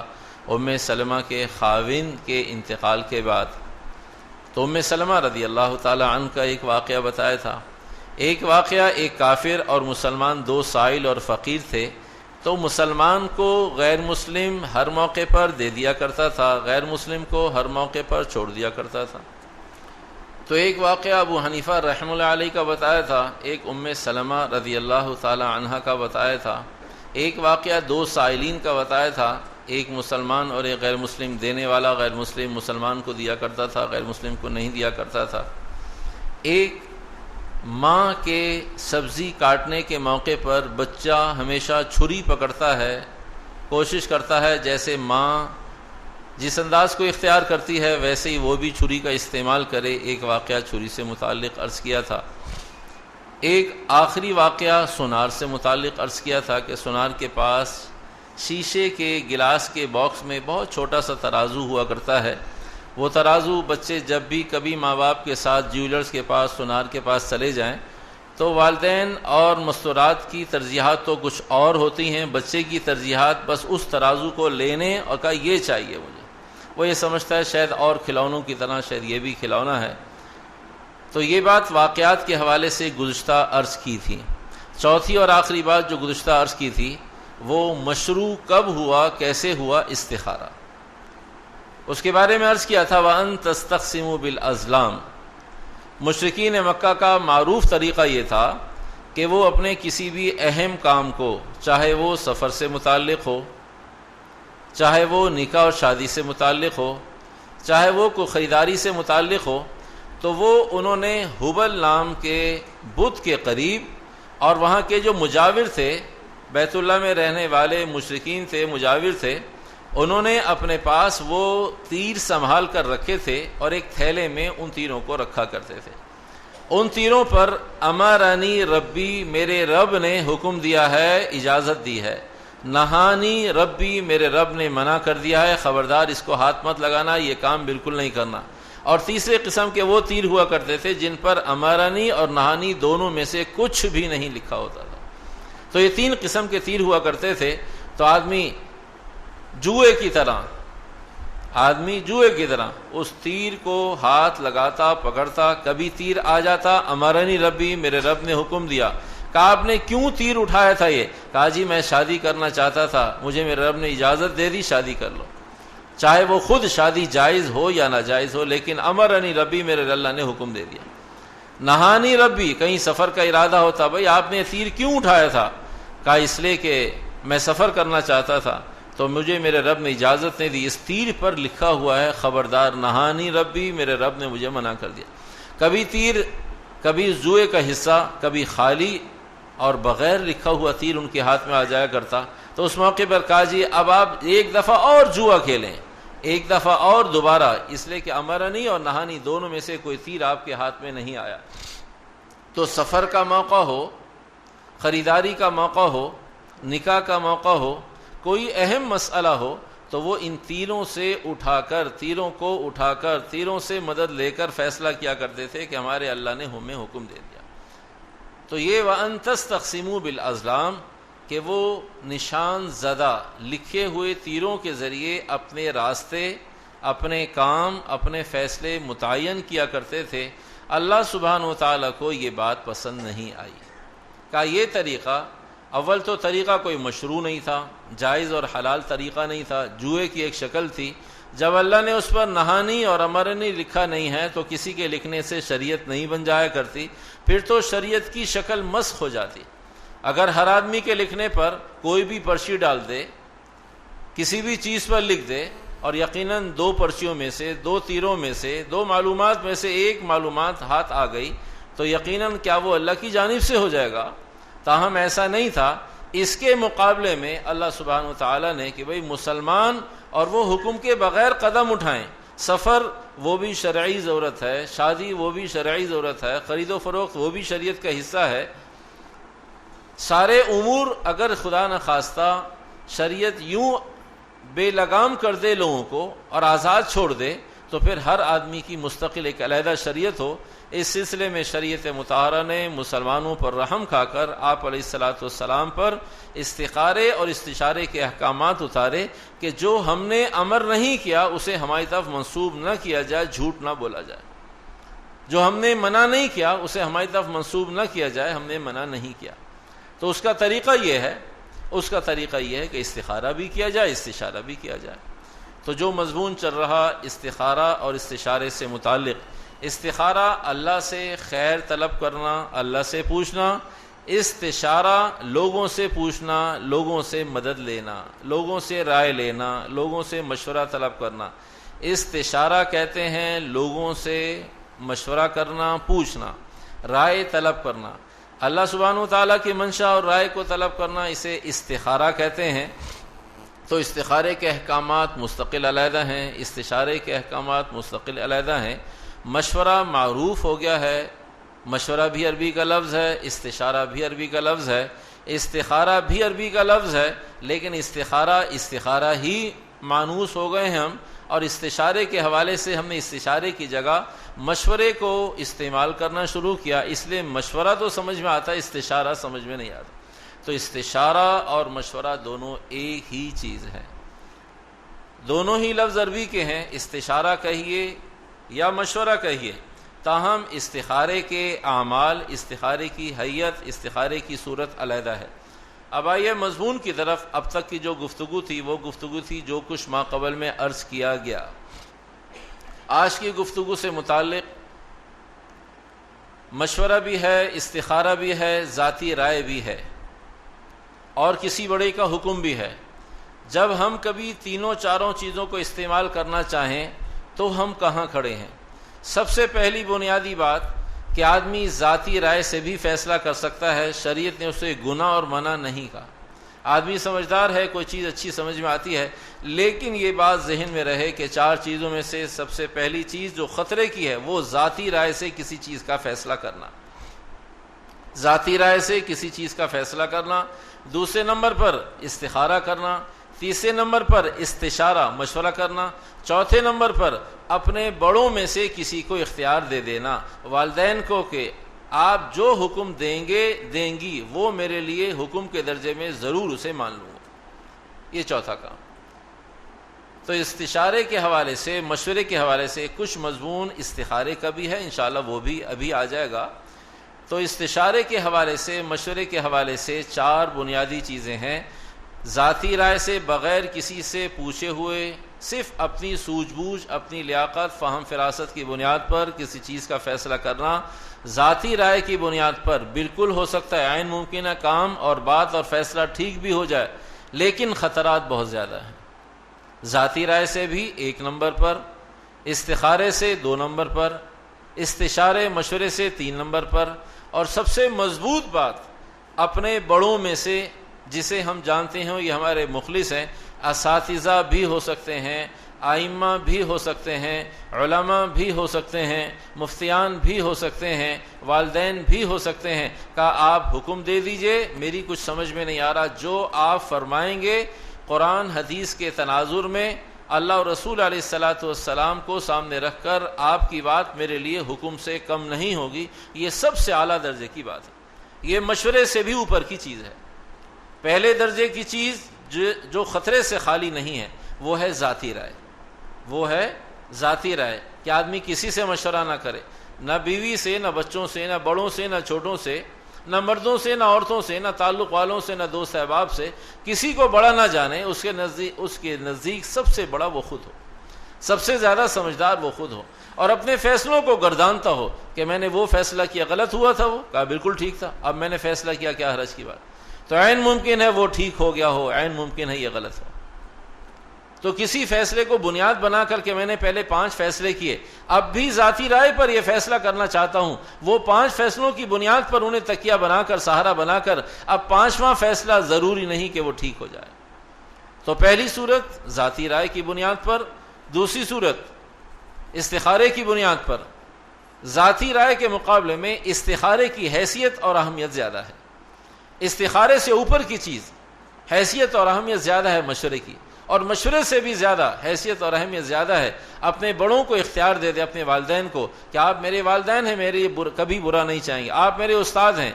Speaker 2: ام سلمہ کے خاوند کے انتقال کے بعد. تو ام سلمہ رضی اللہ تعالی عنہ کا ایک واقعہ بتایا تھا. ایک واقعہ ایک کافر اور مسلمان 2 سائل اور فقیر تھے. تو مسلمان کو غیر مسلم ہر موقع پر دے دیا کرتا تھا، غیر مسلم کو ہر موقع پر چھوڑ دیا کرتا تھا. تو ایک واقعہ ابو حنیفہ رحمہ اللہ علیہ کا بتایا تھا، ایک سلمہ رضی اللہ تعالی عنہا کا بتایا تھا، ایک واقعہ 2 سائلین کا بتایا تھا، ایک مسلمان اور ایک غیر مسلم، دینے والا غیر مسلم مسلمان کو دیا کرتا تھا، غیر مسلم کو نہیں دیا کرتا تھا۔ ایک ماں کے سبزی کاٹنے کے موقع پر بچہ ہمیشہ چھری پکڑتا ہے، کوشش کرتا ہے جیسے ماں جس انداز کو اختیار کرتی ہے ویسے ہی وہ بھی چھری کا استعمال کرے۔ ایک واقعہ چھری سے متعلق عرض کیا تھا۔ ایک آخری واقعہ سونار سے متعلق عرض کیا تھا کہ سونار کے پاس شیشے کے گلاس کے باکس میں بہت چھوٹا سا ترازو ہوا کرتا ہے۔ وہ ترازو بچے جب بھی کبھی ماں باپ کے ساتھ جیولرز کے پاس، سونار کے پاس چلے جائیں تو والدین اور مستورات کی ترجیحات تو کچھ اور ہوتی ہیں، بچے کی ترجیحات بس اس ترازو کو لینے اور کہا یہ چاہیے مجھے۔ وہ یہ سمجھتا ہے شاید اور کھلونوں کی طرح شاید یہ بھی کھلونا ہے۔ تو یہ بات واقعات کے حوالے سے گزشتہ عرض کی تھی۔ چوتھی اور آخری بات جو گزشتہ عرض کی تھی وہ مشروع کب ہوا، کیسے ہوا، استخارہ، اس کے بارے میں عرض کیا تھا۔ وَأَن تَسْتَقْسِمُوا بِالْأَزْلَامِ، مشرکین مکہ کا معروف طریقہ یہ تھا کہ وہ اپنے کسی بھی اہم کام کو، چاہے وہ سفر سے متعلق ہو، چاہے وہ نکاح اور شادی سے متعلق ہو، چاہے وہ کوئی خریداری سے متعلق ہو، تو وہ انہوں نے حبل نام کے بت کے قریب اور وہاں کے جو مجاور تھے، بیت اللہ میں رہنے والے مشرکین تھے، مجاور تھے، انہوں نے اپنے پاس وہ تیر سنبھال کر رکھے تھے اور ایک تھیلے میں ان تیروں کو رکھا کرتے تھے۔ ان تیروں پر امرانی ربی، میرے رب نے حکم دیا ہے، اجازت دی ہے، نہانی ربی، میرے رب نے منع کر دیا ہے، خبردار اس کو ہاتھ مت لگانا، یہ کام بالکل نہیں کرنا۔ اور تیسرے قسم کے وہ تیر ہوا کرتے تھے جن پر امرانی اور نہانی دونوں میں سے کچھ بھی نہیں لکھا ہوتا تھا۔ تو یہ 3 قسم کے تیر ہوا کرتے تھے۔ تو آدمی جوئے کی طرح اس تیر کو ہاتھ لگاتا، پکڑتا، کبھی تیر آ جاتا، امرانی ربی، میرے رب نے حکم دیا۔ کہا آپ نے کیوں تیر اٹھایا تھا؟ یہ کہا جی میں شادی کرنا چاہتا تھا، مجھے میرے رب نے اجازت دے دی، شادی کر لو، چاہے وہ خود شادی جائز ہو یا ناجائز ہو، لیکن امرانی ربی، میرے اللہ نے حکم دے دیا۔ نہانی ربی، کہیں سفر کا ارادہ ہوتا، بھئی آپ نے تیر کیوں اٹھایا تھا؟ کہا اس لیے کہ میں سفر کرنا چاہتا تھا تو مجھے میرے رب نے اجازت نہیں دی۔ اس تیر پر لکھا ہوا ہے خبردار نہانی ربی، میرے رب نے مجھے منع کر دیا۔ کبھی تیر، کبھی جوئے کا حصہ، کبھی خالی اور بغیر لکھا ہوا تیر ان کے ہاتھ میں آ جایا کرتا۔ تو اس موقع پر کہا جی اب آپ ایک دفعہ اور جوا کھیلیں، ایک دفعہ اور دوبارہ، اس لیے کہ امرانی اور نہانی دونوں میں سے کوئی تیر آپ کے ہاتھ میں نہیں آیا۔ تو سفر کا موقع ہو، خریداری کا موقع ہو، نکاح کا موقع ہو، کوئی اہم مسئلہ ہو، تو وہ ان تیروں سے اٹھا کر، تیروں کو اٹھا کر، تیروں سے مدد لے کر فیصلہ کیا کرتے تھے کہ ہمارے اللہ نے ہمیں حکم دے دیا۔ تو یہ وَأَن تَسْتَقْسِمُوا بِالْأَزْلَامِ کہ وہ نشان زدہ لکھے ہوئے تیروں کے ذریعے اپنے راستے، اپنے کام، اپنے فیصلے متعین کیا کرتے تھے۔ اللہ سبحانہ و تعالیٰ کو یہ بات پسند نہیں آئی۔ کہا یہ طریقہ، اول تو طریقہ کوئی مشروع نہیں تھا، جائز اور حلال طریقہ نہیں تھا، جوئے کی ایک شکل تھی۔ جب اللہ نے اس پر نہانی اور امرانی لکھا نہیں ہے تو کسی کے لکھنے سے شریعت نہیں بن جایا کرتی، پھر تو شریعت کی شکل مسخ ہو جاتی۔ اگر ہر آدمی کے لکھنے پر کوئی بھی پرچی ڈال دے، کسی بھی چیز پر لکھ دے، اور یقیناً 2 پرچیوں میں سے، 2 تیروں میں سے، 2 معلومات میں سے ایک معلومات ہاتھ آ گئی، تو یقیناً کیا وہ اللہ کی جانب سے ہو جائے گا؟ تاہم ایسا نہیں تھا۔ اس کے مقابلے میں اللہ سبحانہ و تعالیٰ نے کہ بھئی مسلمان اور وہ حکم کے بغیر قدم اٹھائیں، سفر وہ بھی شرعی ضرورت ہے، شادی وہ بھی شرعی ضرورت ہے، خرید و فروخت وہ بھی شریعت کا حصہ ہے۔ سارے امور اگر خدا نخواستہ شریعت یوں بے لگام کر دے لوگوں کو اور آزاد چھوڑ دے تو پھر ہر آدمی کی مستقل ایک علیحدہ شریعت ہو۔ اس سلسلے میں شریعت مطہرہ نے مسلمانوں پر رحم کھا کر آپ علیہ الصلاۃ والسلام پر استخارے اور استشارے کے احکامات اتارے کہ جو ہم نے امر نہیں کیا اسے ہماری طرف منسوب نہ کیا جائے، جھوٹ نہ بولا جائے۔ جو ہم نے منع نہیں کیا اسے ہماری طرف منسوب نہ کیا جائے، ہم نے منع نہیں کیا۔ تو اس کا طریقہ یہ ہے کہ استخارہ بھی کیا جائے، استشارہ بھی کیا جائے۔ تو جو مضمون چل رہا استخارہ اور استشارے سے متعلق، استخارہ اللہ سے خیر طلب کرنا، اللہ سے پوچھنا، استشارہ لوگوں سے پوچھنا، لوگوں سے مدد لینا، لوگوں سے رائے لینا، لوگوں سے مشورہ طلب کرنا۔ استشارہ کہتے ہیں لوگوں سے مشورہ کرنا، پوچھنا، رائے طلب کرنا۔ اللہ سبحانہ وتعالیٰ کی منشا اور رائے کو طلب کرنا، اسے استخارہ کہتے ہیں۔ تو استخارے کے احکامات مستقل علیحدہ ہیں، استشارے کے احکامات مستقل علیحدہ ہیں۔ مشورہ معروف ہو گیا ہے، مشورہ بھی عربی کا لفظ ہے، استشارہ بھی عربی کا لفظ ہے، استخارہ بھی عربی کا لفظ ہے، لیکن استخارہ ہی مانوس ہو گئے ہیں ہم، اور استشارے کے حوالے سے ہم نے استشارے کی جگہ مشورے کو استعمال کرنا شروع کیا، اس لیے مشورہ تو سمجھ میں آتا ہے، استشارہ سمجھ میں نہیں آتا۔ تو استشارہ اور مشورہ دونوں ایک ہی چیز ہے، دونوں ہی لفظ عربی کے ہیں، استشارہ کہیے یا مشورہ کہیے، تاہم استخارے کے اعمال، استخارے کی حیت، استخارے کی صورت علیحدہ ہے۔ اب آئیے مضمون کی طرف۔ اب تک کی جو گفتگو تھی وہ گفتگو تھی جو کچھ ماقبل میں عرض کیا گیا۔ آج کی گفتگو سے متعلق مشورہ بھی ہے، استخارہ بھی ہے، ذاتی رائے بھی ہے، اور کسی بڑے کا حکم بھی ہے۔ جب ہم کبھی تینوں چاروں چیزوں کو استعمال کرنا چاہیں تو ہم کہاں کھڑے ہیں؟ سب سے پہلی بنیادی بات کہ آدمی ذاتی رائے سے بھی فیصلہ کر سکتا ہے، شریعت نے اسے گناہ اور منع نہیں کہا۔ آدمی سمجھدار ہے، کوئی چیز اچھی سمجھ میں آتی ہے، لیکن یہ بات ذہن میں رہے کہ چار چیزوں میں سے سب سے پہلی چیز جو خطرے کی ہے وہ ذاتی رائے سے کسی چیز کا فیصلہ کرنا، ذاتی رائے سے کسی چیز کا فیصلہ کرنا۔ دوسرے نمبر پر استخارہ کرنا، تیسرے نمبر پر استشارہ مشورہ کرنا، چوتھے نمبر پر اپنے بڑوں میں سے کسی کو اختیار دے دینا، والدین کو، کہ آپ جو حکم دیں گے دیں گی وہ میرے لیے حکم کے درجے میں ضرور اسے مان لوں گا۔ یہ چوتھا کام۔ تو استشارے کے حوالے سے، مشورے کے حوالے سے کچھ مضمون استخارے کا بھی ہے، انشاءاللہ وہ بھی ابھی آ جائے گا۔ تو استشارے کے حوالے سے، مشورے کے حوالے سے چار بنیادی چیزیں ہیں۔ ذاتی رائے سے بغیر کسی سے پوچھے ہوئے، صرف اپنی سوجھ بوجھ، اپنی لیاقت، فہم فراست کی بنیاد پر کسی چیز کا فیصلہ کرنا۔ ذاتی رائے کی بنیاد پر بالکل ہو سکتا ہے عین ممکنہ کام اور بات اور فیصلہ ٹھیک بھی ہو جائے، لیکن خطرات بہت زیادہ ہیں۔ ذاتی رائے سے بھی 1 نمبر پر، استخارے سے 2 نمبر پر، استشارے مشورے سے 3 نمبر پر، اور سب سے مضبوط بات اپنے بڑوں میں سے جسے ہم جانتے ہیں یہ ہمارے مخلص ہیں، اساتذہ بھی ہو سکتے ہیں، ائمہ بھی ہو سکتے ہیں، علماء بھی ہو سکتے ہیں، مفتیان بھی ہو سکتے ہیں، والدین بھی ہو سکتے ہیں، کہ آپ حکم دے دیجئے، میری کچھ سمجھ میں نہیں آ رہا، جو آپ فرمائیں گے قرآن حدیث کے تناظر میں اللہ اور رسول علیہ الصلاۃ والسلام کو سامنے رکھ کر آپ کی بات میرے لیے حکم سے کم نہیں ہوگی۔ یہ سب سے اعلیٰ درجے کی بات ہے، یہ مشورے سے بھی اوپر کی چیز ہے۔ پہلے درجے کی چیز جو خطرے سے خالی نہیں ہے وہ ہے ذاتی رائے، وہ ہے ذاتی رائے کہ آدمی کسی سے مشورہ نہ کرے، نہ بیوی سے، نہ بچوں سے، نہ بڑوں سے، نہ چھوٹوں سے، نہ مردوں سے، نہ عورتوں سے، نہ تعلق والوں سے، نہ دوست احباب سے، کسی کو بڑا نہ جانے، اس کے نزدیک سب سے بڑا وہ خود ہو، سب سے زیادہ سمجھدار وہ خود ہو، اور اپنے فیصلوں کو گردانتا ہو کہ میں نے وہ فیصلہ کیا، غلط ہوا تھا، وہ کہا بالکل ٹھیک تھا، اب میں نے فیصلہ کیا، کیا حرج کی بات۔ تو عین ممکن ہے وہ ٹھیک ہو گیا ہو، عین ممکن ہے یہ غلط ہو۔ تو کسی فیصلے کو بنیاد بنا کر کے میں نے پہلے 5 فیصلے کیے، اب بھی ذاتی رائے پر یہ فیصلہ کرنا چاہتا ہوں، وہ 5 فیصلوں کی بنیاد پر انہیں تکیہ بنا کر، سہارا بنا کر، اب 5واں فیصلہ ضروری نہیں کہ وہ ٹھیک ہو جائے۔ تو پہلی صورت ذاتی رائے کی بنیاد پر، دوسری صورت استخارے کی بنیاد پر۔ ذاتی رائے کے مقابلے میں استخارے کی حیثیت اور اہمیت زیادہ ہے، استخارے سے اوپر کی چیز حیثیت اور اہمیت زیادہ ہے مشورے کی، اور مشورے سے بھی زیادہ حیثیت اور اہمیت زیادہ ہے اپنے بڑوں کو اختیار دے دے، اپنے والدین کو، کہ آپ میرے والدین ہیں، میرے کبھی برا نہیں چاہیں گے، آپ میرے استاد ہیں،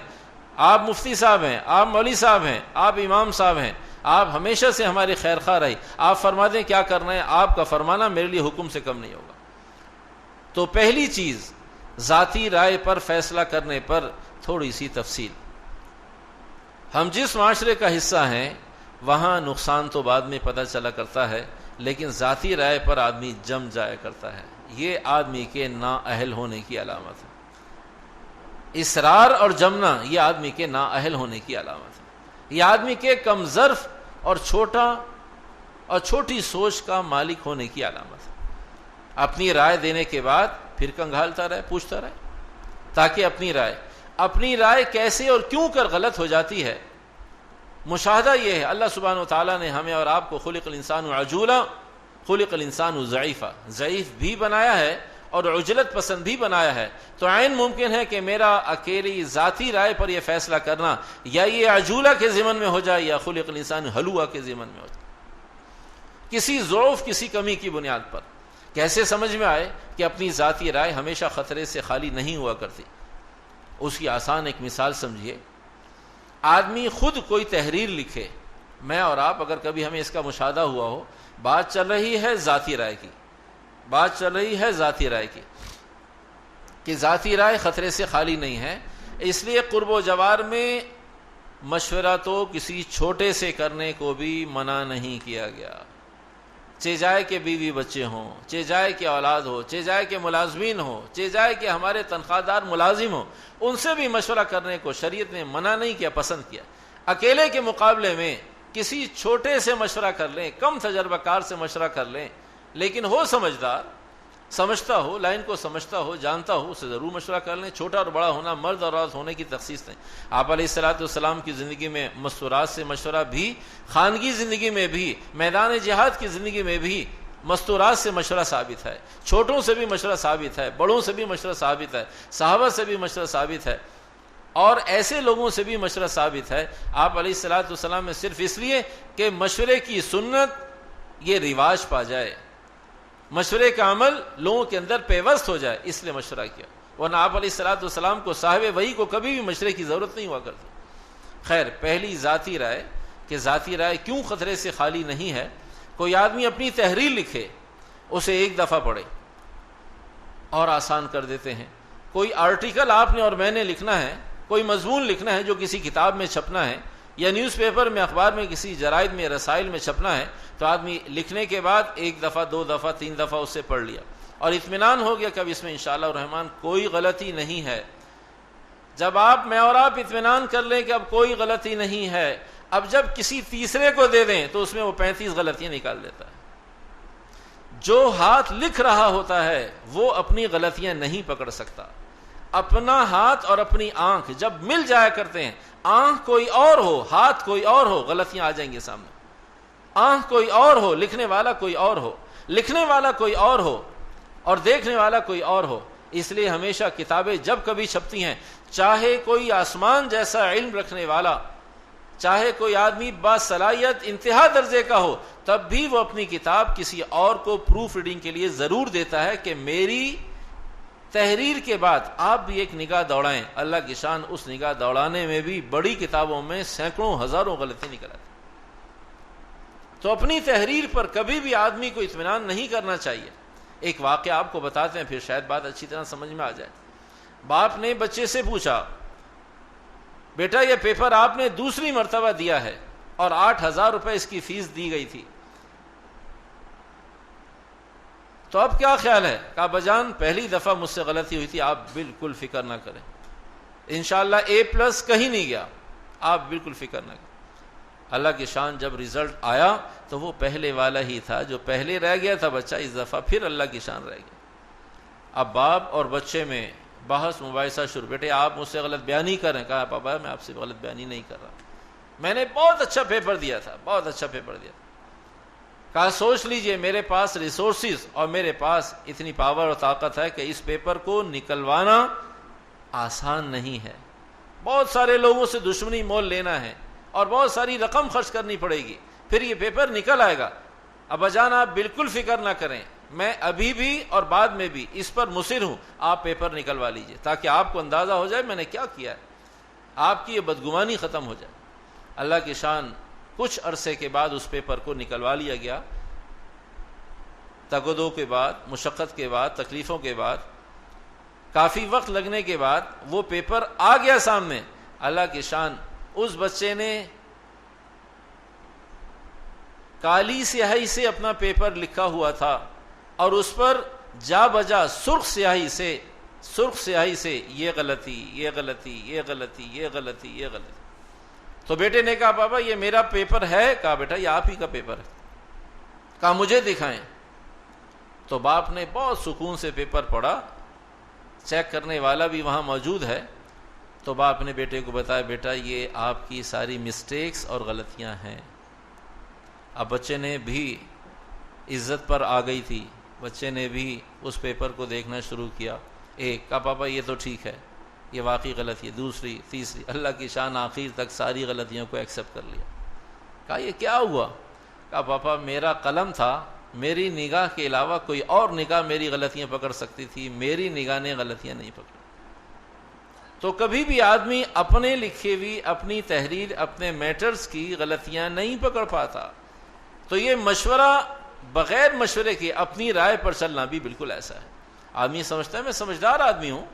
Speaker 2: آپ مفتی صاحب ہیں، آپ مولوی صاحب ہیں، آپ امام صاحب ہیں، آپ ہمیشہ سے ہماری خیر خواہ رہی، آپ فرما دیں کیا کرنا ہے، آپ کا فرمانا میرے لیے حکم سے کم نہیں ہوگا۔ تو پہلی چیز ذاتی رائے پر فیصلہ کرنے پر تھوڑی سی تفصیل۔ ہم جس معاشرے کا حصہ ہیں وہاں نقصان تو بعد میں پتہ چلا کرتا ہے، لیکن ذاتی رائے پر آدمی جم جایا کرتا ہے، یہ آدمی کے نااہل ہونے کی علامت ہے۔ اصرار اور جمنا یہ آدمی کے نااہل ہونے کی علامت ہے، یہ آدمی کے کم ظرف اور چھوٹی سوچ کا مالک ہونے کی علامت ہے۔ اپنی رائے دینے کے بعد پھر کنگھالتا رہے، پوچھتا رہے، تاکہ اپنی رائے کیسے اور کیوں کر غلط ہو جاتی ہے۔ مشاہدہ یہ ہے، اللہ سبحانہ و تعالیٰ نے ہمیں اور آپ کو خلق الانسان عجولا خلق الانسان ضعیفا، ضعیف بھی بنایا ہے اور عجلت پسند بھی بنایا ہے۔ تو عین ممکن ہے کہ میرا اکیلی ذاتی رائے پر یہ فیصلہ کرنا یا یہ عجولہ کے ضمن میں ہو جائے یا خلق الانسان حلوہ کے ضمن میں ہو جائے، کسی ضعف، کسی کمی کی بنیاد پر۔ کیسے سمجھ میں آئے کہ اپنی ذاتی رائے ہمیشہ خطرے سے خالی نہیں ہوا کرتی؟ اس کی آسان ایک مثال سمجھیے۔ آدمی خود کوئی تحریر لکھے، میں اور آپ اگر کبھی ہمیں اس کا مشاہدہ ہوا ہو، بات چل رہی ہے ذاتی رائے کی، کہ ذاتی رائے خطرے سے خالی نہیں ہے، اس لیے قرب و جوار میں مشورہ تو کسی چھوٹے سے کرنے کو بھی منع نہیں کیا گیا، چہ جائے کہ بیوی بچے ہوں، چہ جائے کہ اولاد ہو، چہ جائے کہ ملازمین ہو، چہ جائے کہ ہمارے تنخواہ دار ملازم ہوں، ان سے بھی مشورہ کرنے کو شریعت نے منع نہیں کیا، پسند کیا۔ اکیلے کے مقابلے میں کسی چھوٹے سے مشورہ کر لیں، کم تجربہ کار سے مشورہ کر لیں، لیکن ہو سمجھدار، سمجھتا ہو، لائن کو سمجھتا ہو، جانتا ہو، اسے ضرور مشورہ کر لیں۔ چھوٹا اور بڑا ہونا، مرد اور عورت ہونے کی تخصیص نہیں۔ آپ علیہ الصلوۃ والسلام کی زندگی میں مستورات سے مشورہ بھی، خانگی زندگی میں بھی، میدان جہاد کی زندگی میں بھی مستورات سے مشورہ ثابت ہے، چھوٹوں سے بھی مشورہ ثابت ہے، بڑوں سے بھی مشورہ ثابت ہے، صحابہ سے بھی مشورہ ثابت ہے، اور ایسے لوگوں سے بھی مشورہ ثابت ہے۔ آپ علیہ الصلوۃ والسلام نے صرف اس لیے کہ مشورے کی سنت یہ رواج پا جائے، مشورے کا عمل لوگوں کے اندر پیوست ہو جائے، اس لیے مشورہ کیا، ورنہ آپ علیہ الصلوۃ والسلام کو صاحب وحی کو کبھی بھی مشورے کی ضرورت نہیں ہوا کرتی۔ خیر، پہلی ذاتی رائے، کہ ذاتی رائے کیوں خطرے سے خالی نہیں ہے۔ کوئی آدمی اپنی تحریر لکھے، اسے ایک دفعہ پڑھے اور آسان کر دیتے ہیں۔ کوئی آرٹیکل آپ نے اور میں نے لکھنا ہے، کوئی مضمون لکھنا ہے جو کسی کتاب میں چھپنا ہے یا نیوز پیپر میں، اخبار میں، کسی جرائد میں، رسائل میں چھپنا ہے، تو آدمی لکھنے کے بعد ایک دفعہ، دو دفعہ، تین دفعہ اس سے پڑھ لیا اور اطمینان ہو گیا کہ اب اس میں انشاءاللہ الرحمن کوئی غلطی نہیں ہے۔ جب میں اور آپ اطمینان کر لیں کہ اب کوئی غلطی نہیں ہے، اب جب کسی تیسرے کو دے دیں تو اس میں وہ 35 غلطیاں نکال دیتا ہے۔ جو ہاتھ لکھ رہا ہوتا ہے وہ اپنی غلطیاں نہیں پکڑ سکتا۔ اپنا ہاتھ اور اپنی آنکھ جب مل جایا کرتے ہیں، آنکھ کوئی اور ہو، ہاتھ کوئی اور ہو، غلطیاں آ جائیں گی سامنے۔ آنکھ کوئی اور ہو، لکھنے والا کوئی اور ہو، لکھنے والا کوئی اور ہو اور دیکھنے والا کوئی اور ہو۔ اس لیے ہمیشہ کتابیں جب کبھی چھپتی ہیں، چاہے کوئی آسمان جیسا علم رکھنے والا، چاہے کوئی آدمی باصلاحیت انتہا درجے کا ہو، تب بھی وہ اپنی کتاب کسی اور کو پروف ریڈنگ کے لیے ضرور دیتا ہے کہ میری تحریر کے بعد آپ بھی ایک نگاہ دوڑائیں۔ اللہ کی شان، اس نگاہ دوڑانے میں بھی بڑی کتابوں میں سینکڑوں ہزاروں غلطی نکل آتی۔ تو اپنی تحریر پر کبھی بھی آدمی کو اطمینان نہیں کرنا چاہیے۔ ایک واقعہ آپ کو بتاتے ہیں، پھر شاید بات اچھی طرح سمجھ میں آ جائے۔ باپ نے بچے سے پوچھا، بیٹا یہ پیپر آپ نے دوسری مرتبہ دیا ہے اور 8,000 روپے اس کی فیس دی گئی تھی، تو اب کیا خیال ہے؟ کہا اباجان پہلی دفعہ مجھ سے غلطی ہوئی تھی، آپ بالکل فکر نہ کریں، انشاءاللہ A+ کہیں نہیں گیا، آپ بالکل فکر نہ کریں۔ اللہ کی شان، جب رزلٹ آیا تو وہ پہلے والا ہی تھا جو پہلے رہ گیا تھا بچہ، اس دفعہ پھر اللہ کی شان رہ گیا۔ اب باپ اور بچے میں بحث مباحثہ شروع، بیٹے آپ مجھ سے غلط بیانی کر رہے ہیں۔ کہا پاپا میں آپ سے غلط بیانی نہیں کر رہا، میں نے بہت اچھا پیپر دیا تھا، بہت اچھا پیپر دیا تھا۔ کہا سوچ لیجئے میرے پاس ریسورسز اور میرے پاس اتنی پاور اور طاقت ہے کہ اس پیپر کو نکلوانا آسان نہیں ہے، بہت سارے لوگوں سے دشمنی مول لینا ہے اور بہت ساری رقم خرچ کرنی پڑے گی، پھر یہ پیپر نکل آئے گا۔ ابا جان آپ بالکل فکر نہ کریں، میں ابھی بھی اور بعد میں بھی اس پر مصر ہوں، آپ پیپر نکلوا لیجئے تاکہ آپ کو اندازہ ہو جائے میں نے کیا کیا ہے، آپ کی یہ بدگمانی ختم ہو جائے۔ اللہ کی شان، کچھ عرصے کے بعد اس پیپر کو نکلوا لیا گیا، تگدو کے بعد، مشقت کے بعد، تکلیفوں کے بعد، کافی وقت لگنے کے بعد وہ پیپر آ گیا سامنے۔ اللہ کی شان، اس بچے نے کالی سیاہی سے اپنا پیپر لکھا ہوا تھا اور اس پر جا بجا سرخ سیاہی سے یہ غلطی یہ غلطی یہ غلطی یہ غلطی یہ غلطی. تو بیٹے نے کہا بابا یہ میرا پیپر ہے؟ کہا بیٹا یہ آپ ہی کا پیپر ہے. کہا مجھے دکھائیں. تو باپ نے بہت سکون سے پیپر پڑھا، چیک کرنے والا بھی وہاں موجود ہے. تو باپ نے بیٹے کو بتایا بیٹا یہ آپ کی ساری مسٹیکس اور غلطیاں ہیں. اب بچے نے بھی عزت پر آ گئی تھی، بچے نے بھی اس پیپر کو دیکھنا شروع کیا. ایک کہا پاپا یہ تو ٹھیک ہے، یہ واقعی غلطی ہے. دوسری تیسری، اللہ کی شان آخر تک ساری غلطیوں کو ایکسیپٹ کر لیا. کہا یہ کیا ہوا؟ کہا پاپا میرا قلم تھا، میری نگاہ کے علاوہ کوئی اور نگاہ میری غلطیاں پکڑ سکتی تھی، میری نگاہ نے غلطیاں نہیں پکڑی. تو کبھی بھی آدمی اپنے لکھے ہوئی اپنی تحریر اپنے میٹرز کی غلطیاں نہیں پکڑ پاتا. تو یہ مشورہ بغیر مشورے کے اپنی رائے پر چلنا بھی بالکل ایسا ہے. آدمی سمجھتا ہے میں سمجھدار آدمی ہوں،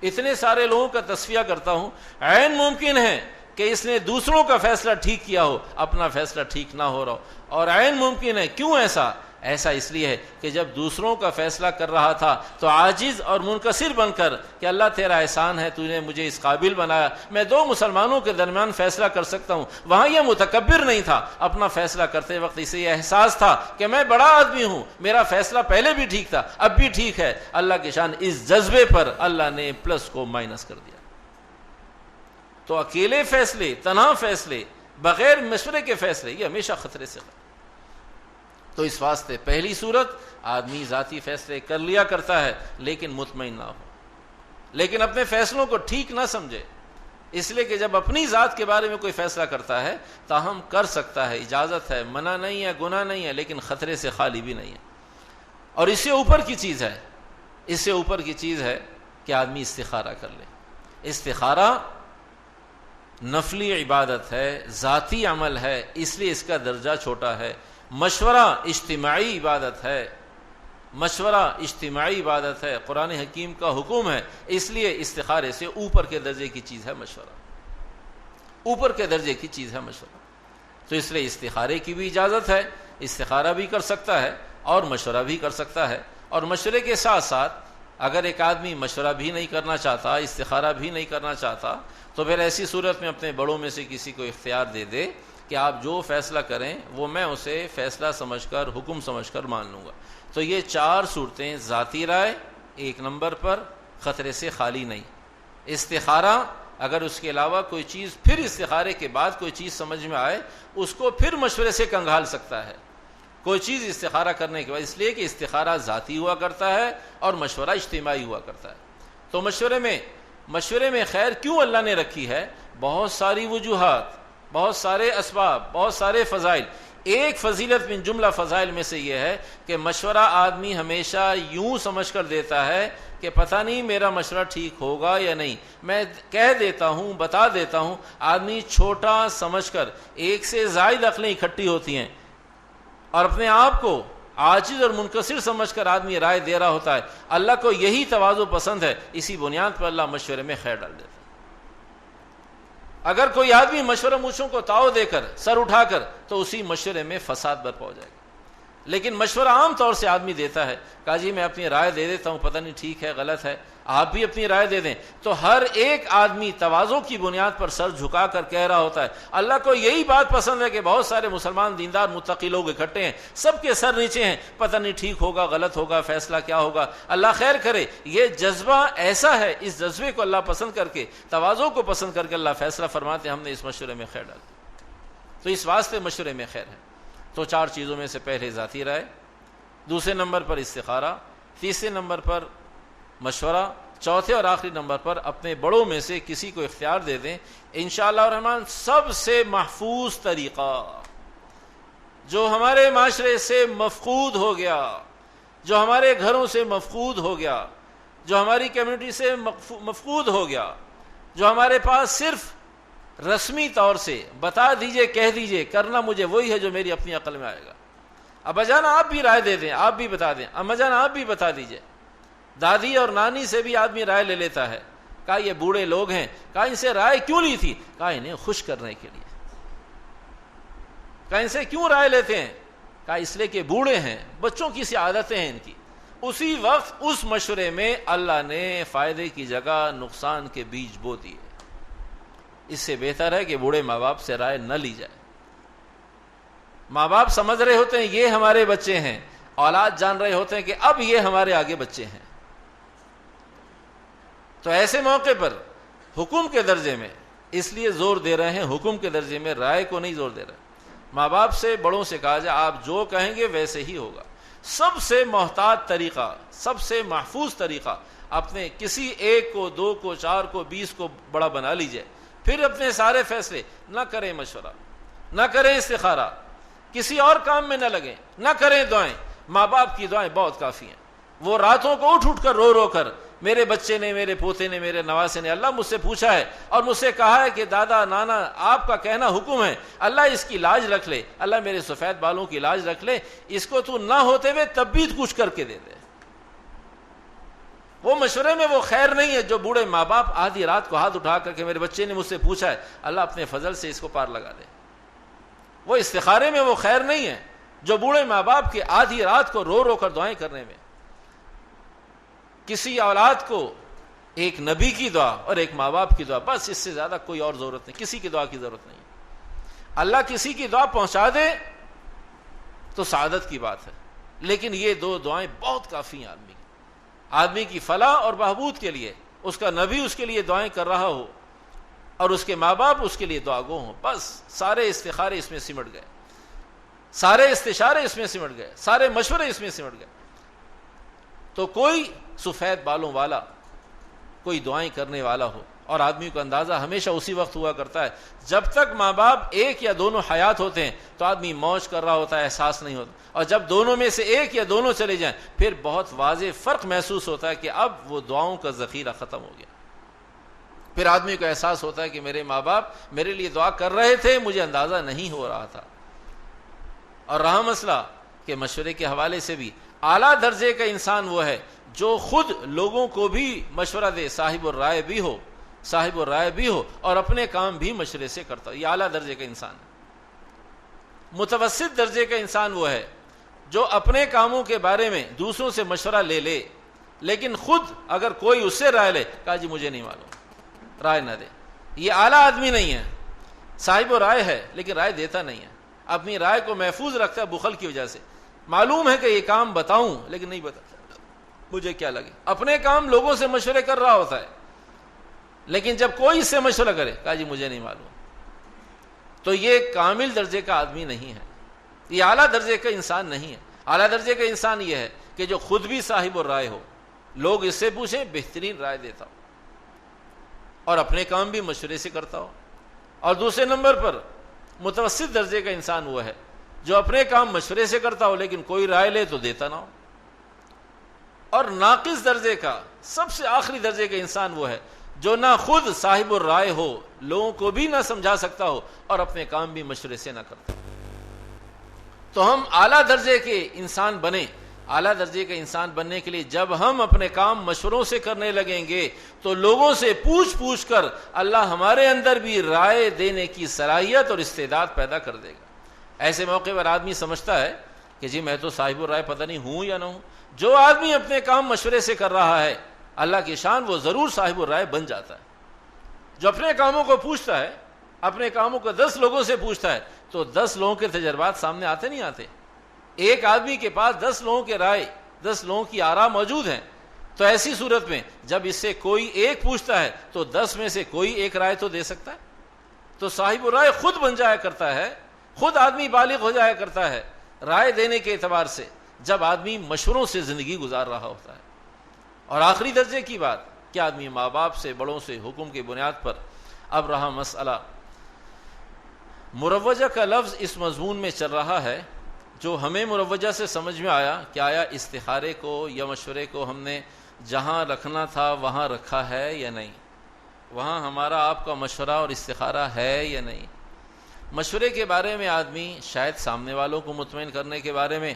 Speaker 2: اتنے سارے لوگوں کا تصفیہ کرتا ہوں، عین ممکن ہے کہ اس نے دوسروں کا فیصلہ ٹھیک کیا ہو، اپنا فیصلہ ٹھیک نہ ہو رہا ہو. اور عین ممکن ہے، کیوں ایسا اس لیے ہے کہ جب دوسروں کا فیصلہ کر رہا تھا تو عاجز اور منکسر بن کر کہ اللہ تیرا احسان ہے، تو نے مجھے اس قابل بنایا، میں دو مسلمانوں کے درمیان فیصلہ کر سکتا ہوں. وہاں یہ متکبر نہیں تھا، اپنا فیصلہ کرتے وقت اسے یہ احساس تھا کہ میں بڑا آدمی ہوں، میرا فیصلہ پہلے بھی ٹھیک تھا اب بھی ٹھیک ہے. اللہ کی شان، اس جذبے پر اللہ نے پلس کو مائنس کر دیا. تو اکیلے فیصلے، تنہا فیصلے، بغیر مشورے کے فیصلے یہ ہمیشہ خطرے سے. تو اس واسطے پہلی صورت آدمی ذاتی فیصلے کر لیا کرتا ہے لیکن مطمئن نہ ہو، لیکن اپنے فیصلوں کو ٹھیک نہ سمجھے. اس لیے کہ جب اپنی ذات کے بارے میں کوئی فیصلہ کرتا ہے تاہم کر سکتا ہے، اجازت ہے، منع نہیں ہے، گناہ نہیں ہے، لیکن خطرے سے خالی بھی نہیں ہے. اور اس سے اوپر کی چیز ہے کہ آدمی استخارہ کر لے. استخارہ نفلی عبادت ہے، ذاتی عمل ہے، اس لیے اس کا درجہ چھوٹا ہے. مشورہ اجتماعی عبادت ہے، قرآن حکیم کا حکم ہے، اس لیے استخارے سے اوپر کے درجے کی چیز ہے مشورہ. تو اس لیے استخارے کی بھی اجازت ہے، استخارہ بھی کر سکتا ہے اور مشورہ بھی کر سکتا ہے. اور مشورے کے ساتھ ساتھ اگر ایک آدمی مشورہ بھی نہیں کرنا چاہتا، استخارہ بھی نہیں کرنا چاہتا، تو پھر ایسی صورت میں اپنے بڑوں میں سے کسی کو اختیار دے دے کہ آپ جو فیصلہ کریں وہ میں اسے فیصلہ سمجھ کر، حکم سمجھ کر مان لوں گا. تو یہ چار صورتیں: ذاتی رائے ایک نمبر پر، خطرے سے خالی نہیں. استخارہ اگر اس کے علاوہ کوئی چیز، پھر استخارے کے بعد کوئی چیز سمجھ میں آئے اس کو پھر مشورے سے کنگھال سکتا ہے کوئی چیز استخارہ کرنے کے بعد، اس لیے کہ استخارہ ذاتی ہوا کرتا ہے اور مشورہ اجتماعی ہوا کرتا ہے. تو مشورے میں خیر کیوں اللہ نے رکھی ہے؟ بہت ساری وجوہات، بہت سارے اسباب، بہت سارے فضائل. ایک فضیلت من جملہ فضائل میں سے یہ ہے کہ مشورہ آدمی ہمیشہ یوں سمجھ کر دیتا ہے کہ پتہ نہیں میرا مشورہ ٹھیک ہوگا یا نہیں، میں کہہ دیتا ہوں، بتا دیتا ہوں. آدمی چھوٹا سمجھ کر، ایک سے زائد عقلیں اکٹھی ہوتی ہیں اور اپنے آپ کو عاجز اور منکسر سمجھ کر آدمی رائے دے رہا ہوتا ہے. اللہ کو یہی تواضع پسند ہے، اسی بنیاد پر اللہ مشورے میں خیر ڈال دیتا ہے. اگر کوئی آدمی مشورہ مجھوں کو تاؤ دے کر، سر اٹھا کر، تو اسی مشورے میں فساد برپا ہو جائے گا. لیکن مشورہ عام طور سے آدمی دیتا ہے، کہا جی میں اپنی رائے دے دیتا ہوں، پتہ نہیں ٹھیک ہے غلط ہے، آپ بھی اپنی رائے دے دیں. تو ہر ایک آدمی تواضع کی بنیاد پر سر جھکا کر کہہ رہا ہوتا ہے. اللہ کو یہی بات پسند ہے کہ بہت سارے مسلمان دیندار متقی لوگ اکٹھے ہیں، سب کے سر نیچے ہیں، پتہ نہیں ٹھیک ہوگا غلط ہوگا، فیصلہ کیا ہوگا، اللہ خیر کرے. یہ جذبہ ایسا ہے، اس جذبے کو اللہ پسند کر کے، تواضع کو پسند کر کے اللہ فیصلہ فرماتے ہیں ہم نے اس مشورے میں خیر ڈال دی. تو اس واسطے مشورے میں خیر ہے. تو چار چیزوں میں سے پہلے ذاتی رائے، دوسرے نمبر پر استخارہ، تیسرے نمبر پر مشورہ، چوتھے اور آخری نمبر پر اپنے بڑوں میں سے کسی کو اختیار دے دیں. انشاءاللہ الرحمن سب سے محفوظ طریقہ جو ہمارے معاشرے سے مفقود ہو گیا، جو ہمارے گھروں سے مفقود ہو گیا، جو ہماری کمیونٹی سے مفقود ہو گیا، جو ہمارے پاس صرف رسمی طور سے بتا دیجئے، کہہ دیجئے، کرنا مجھے وہی ہے جو میری اپنی عقل میں آئے گا. ابا جان آپ بھی رائے دے دیں، آپ بھی بتا دیں، اما جان آپ بھی بتا دیجئے. دادی اور نانی سے بھی آدمی رائے لے لیتا ہے. کہا یہ بوڑھے لوگ ہیں، کہا ان سے رائے کیوں لی تھی؟ کہا انہیں خوش کرنے کے لیے. کہا ان سے کیوں رائے لیتے ہیں؟ کہا اس لیے کہ بوڑھے ہیں، بچوں کی سی عادتیں ہیں ان کی. اسی وقت اس مشورے میں اللہ نے فائدے کی جگہ نقصان کے بیج بو دیے. اس سے بہتر ہے کہ بوڑھے ماں باپ سے رائے نہ لی جائے. ماں باپ سمجھ رہے ہوتے ہیں یہ ہمارے بچے ہیں، اولاد جان رہے ہوتے ہیں کہ اب یہ ہمارے آگے بچے ہیں. تو ایسے موقع پر حکم کے درجے میں اس لیے زور دے رہے ہیں، حکم کے درجے میں رائے کو نہیں زور دے رہے. ماں باپ سے بڑوں سے کہا جائے آپ جو کہیں گے ویسے ہی ہوگا. سب سے محتاط طریقہ، سب سے محفوظ طریقہ، اپنے کسی ایک کو، دو کو، چار کو، 20 کو بڑا بنا لیجئے. پھر اپنے سارے فیصلے نہ کریں، مشورہ نہ کریں، استخارہ، کسی اور کام میں نہ لگیں، نہ کریں دعائیں. ماں باپ کی دعائیں بہت کافی ہیں. وہ راتوں کو اٹھ کر رو رو کر میرے بچے نے، میرے پوتے نے، میرے نواسے نے اللہ مجھ سے پوچھا ہے اور مجھ سے کہا ہے کہ دادا نانا آپ کا کہنا حکم ہے، اللہ اس کی لاج رکھ لے، اللہ میرے سفید بالوں کی لاج رکھ لے، اس کو تو نہ ہوتے ہوئے تب بھی کچھ کر کے دے دے. وہ مشورے میں وہ خیر نہیں ہے جو بوڑھے ماں باپ آدھی رات کو ہاتھ اٹھا کر کے میرے بچے نے مجھ سے پوچھا ہے، اللہ اپنے فضل سے اس کو پار لگا دے. وہ استخارے میں وہ خیر نہیں ہے جو بوڑھے ماں باپ کی آدھی رات کو رو رو کر دعائیں کرنے میں. کسی اولاد کو ایک نبی کی دعا اور ایک ماں باپ کی دعا، بس اس سے زیادہ کوئی اور ضرورت نہیں، کسی کی دعا کی ضرورت نہیں. اللہ کسی کی دعا پہنچا دے تو سعادت کی بات ہے، لیکن یہ دو دعائیں بہت کافی ہیں آدمی کی فلاح اور بہبود کے لیے. اس کا نبی اس کے لیے دعائیں کر رہا ہو اور اس کے ماں باپ اس کے لیے دعا گو ہوں، بس سارے استخارے اس میں سمٹ گئے، سارے استشارے اس میں سمٹ گئے، سارے مشورے اس میں سمٹ گئے. تو کوئی سفید بالوں والا، کوئی دعائیں کرنے والا ہو. اور آدمی کو اندازہ ہمیشہ اسی وقت ہوا کرتا ہے جب تک ماں باپ ایک یا دونوں حیات ہوتے ہیں تو آدمی موج کر رہا ہوتا ہے، احساس نہیں ہوتا. اور جب دونوں میں سے ایک یا دونوں چلے جائیں پھر بہت واضح فرق محسوس ہوتا ہے کہ اب وہ دعاؤں کا ذخیرہ ختم ہو گیا. پھر آدمی کو احساس ہوتا ہے کہ میرے ماں باپ میرے لیے دعا کر رہے تھے، مجھے اندازہ نہیں ہو رہا تھا. اور رہا مسئلہ کہ مشورے کے حوالے سے بھی اعلیٰ درجے کا انسان وہ ہے جو خود لوگوں کو بھی مشورہ دے، صاحب الرائے بھی ہو اور اپنے کام بھی مشورے سے کرتا ہو. یہ اعلیٰ درجے کا انسان ہے. متوسط درجے کا انسان وہ ہے جو اپنے کاموں کے بارے میں دوسروں سے مشورہ لے لے، لیکن خود اگر کوئی اس سے رائے لے کہا جی مجھے نہیں معلوم، رائے نہ دے. یہ اعلیٰ آدمی نہیں ہے، صاحب رائے ہے لیکن رائے دیتا نہیں ہے، اپنی رائے کو محفوظ رکھتا ہے بخل کی وجہ سے. معلوم ہے کہ یہ کام بتاؤں لیکن نہیں بتا، مجھے کیا لگے. اپنے کام لوگوں سے مشورے کر رہا ہوتا ہے لیکن جب کوئی اس سے مشورہ کرے کہا جی مجھے نہیں معلوم. تو یہ کامل درجے کا آدمی نہیں ہے، یہ اعلیٰ درجے کا انسان نہیں ہے. اعلیٰ درجے کا انسان یہ ہے کہ جو خود بھی صاحب الرائے ہو، لوگ اس سے پوچھیں بہترین رائے دیتا ہو اور اپنے کام بھی مشورے سے کرتا ہو. اور دوسرے نمبر پر متوسط درجے کا انسان وہ ہے جو اپنے کام مشورے سے کرتا ہو لیکن کوئی رائے لے تو دیتا نہ ہو. اور ناقص درجے کا، سب سے آخری درجے کا انسان وہ ہے جو نہ خود صاحب الرائے ہو، لوگوں کو بھی نہ سمجھا سکتا ہو اور اپنے کام بھی مشورے سے نہ کرتا. تو ہم اعلیٰ درجے کے انسان بنیں. اعلیٰ درجے کا انسان بننے کے لیے جب ہم اپنے کام مشوروں سے کرنے لگیں گے تو لوگوں سے پوچھ کر اللہ ہمارے اندر بھی رائے دینے کی صلاحیت اور استعداد پیدا کر دے گا. ایسے موقع پر آدمی سمجھتا ہے کہ جی میں تو صاحب الرائے پتہ نہیں ہوں یا نہ ہوں. جو آدمی اپنے کام مشورے سے کر رہا ہے اللہ کی شان وہ ضرور صاحب الرائے بن جاتا ہے. جو اپنے کاموں کو پوچھتا ہے، اپنے کاموں کو 10 لوگوں سے پوچھتا ہے تو 10 لوگوں کے تجربات سامنے آتے نہیں آتے. ایک آدمی کے پاس 10 لوگوں کے رائے، 10 لوگوں کی آراء موجود ہیں. تو ایسی صورت میں جب اس سے کوئی ایک پوچھتا ہے تو 10 میں سے کوئی ایک رائے تو دے سکتا ہے. تو صاحب الرائے خود بن جایا کرتا ہے، خود آدمی بالغ ہو جایا کرتا ہے رائے دینے کے اعتبار سے جب آدمی مشوروں سے زندگی گزار رہا ہوتا ہے. اور آخری درجے کی بات کہ آدمی ماں باپ سے، بڑوں سے حکم کی بنیاد پر. اب رہا مسئلہ مروجہ کا لفظ اس مضمون میں چل رہا ہے جو ہمیں مروجہ سے سمجھ میں آیا کہ آیا استخارے کو یا مشورے کو ہم نے جہاں رکھنا تھا وہاں رکھا ہے یا نہیں، وہاں ہمارا آپ کا مشورہ اور استخارہ ہے یا نہیں. مشورے کے بارے میں آدمی شاید سامنے والوں کو مطمئن کرنے کے بارے میں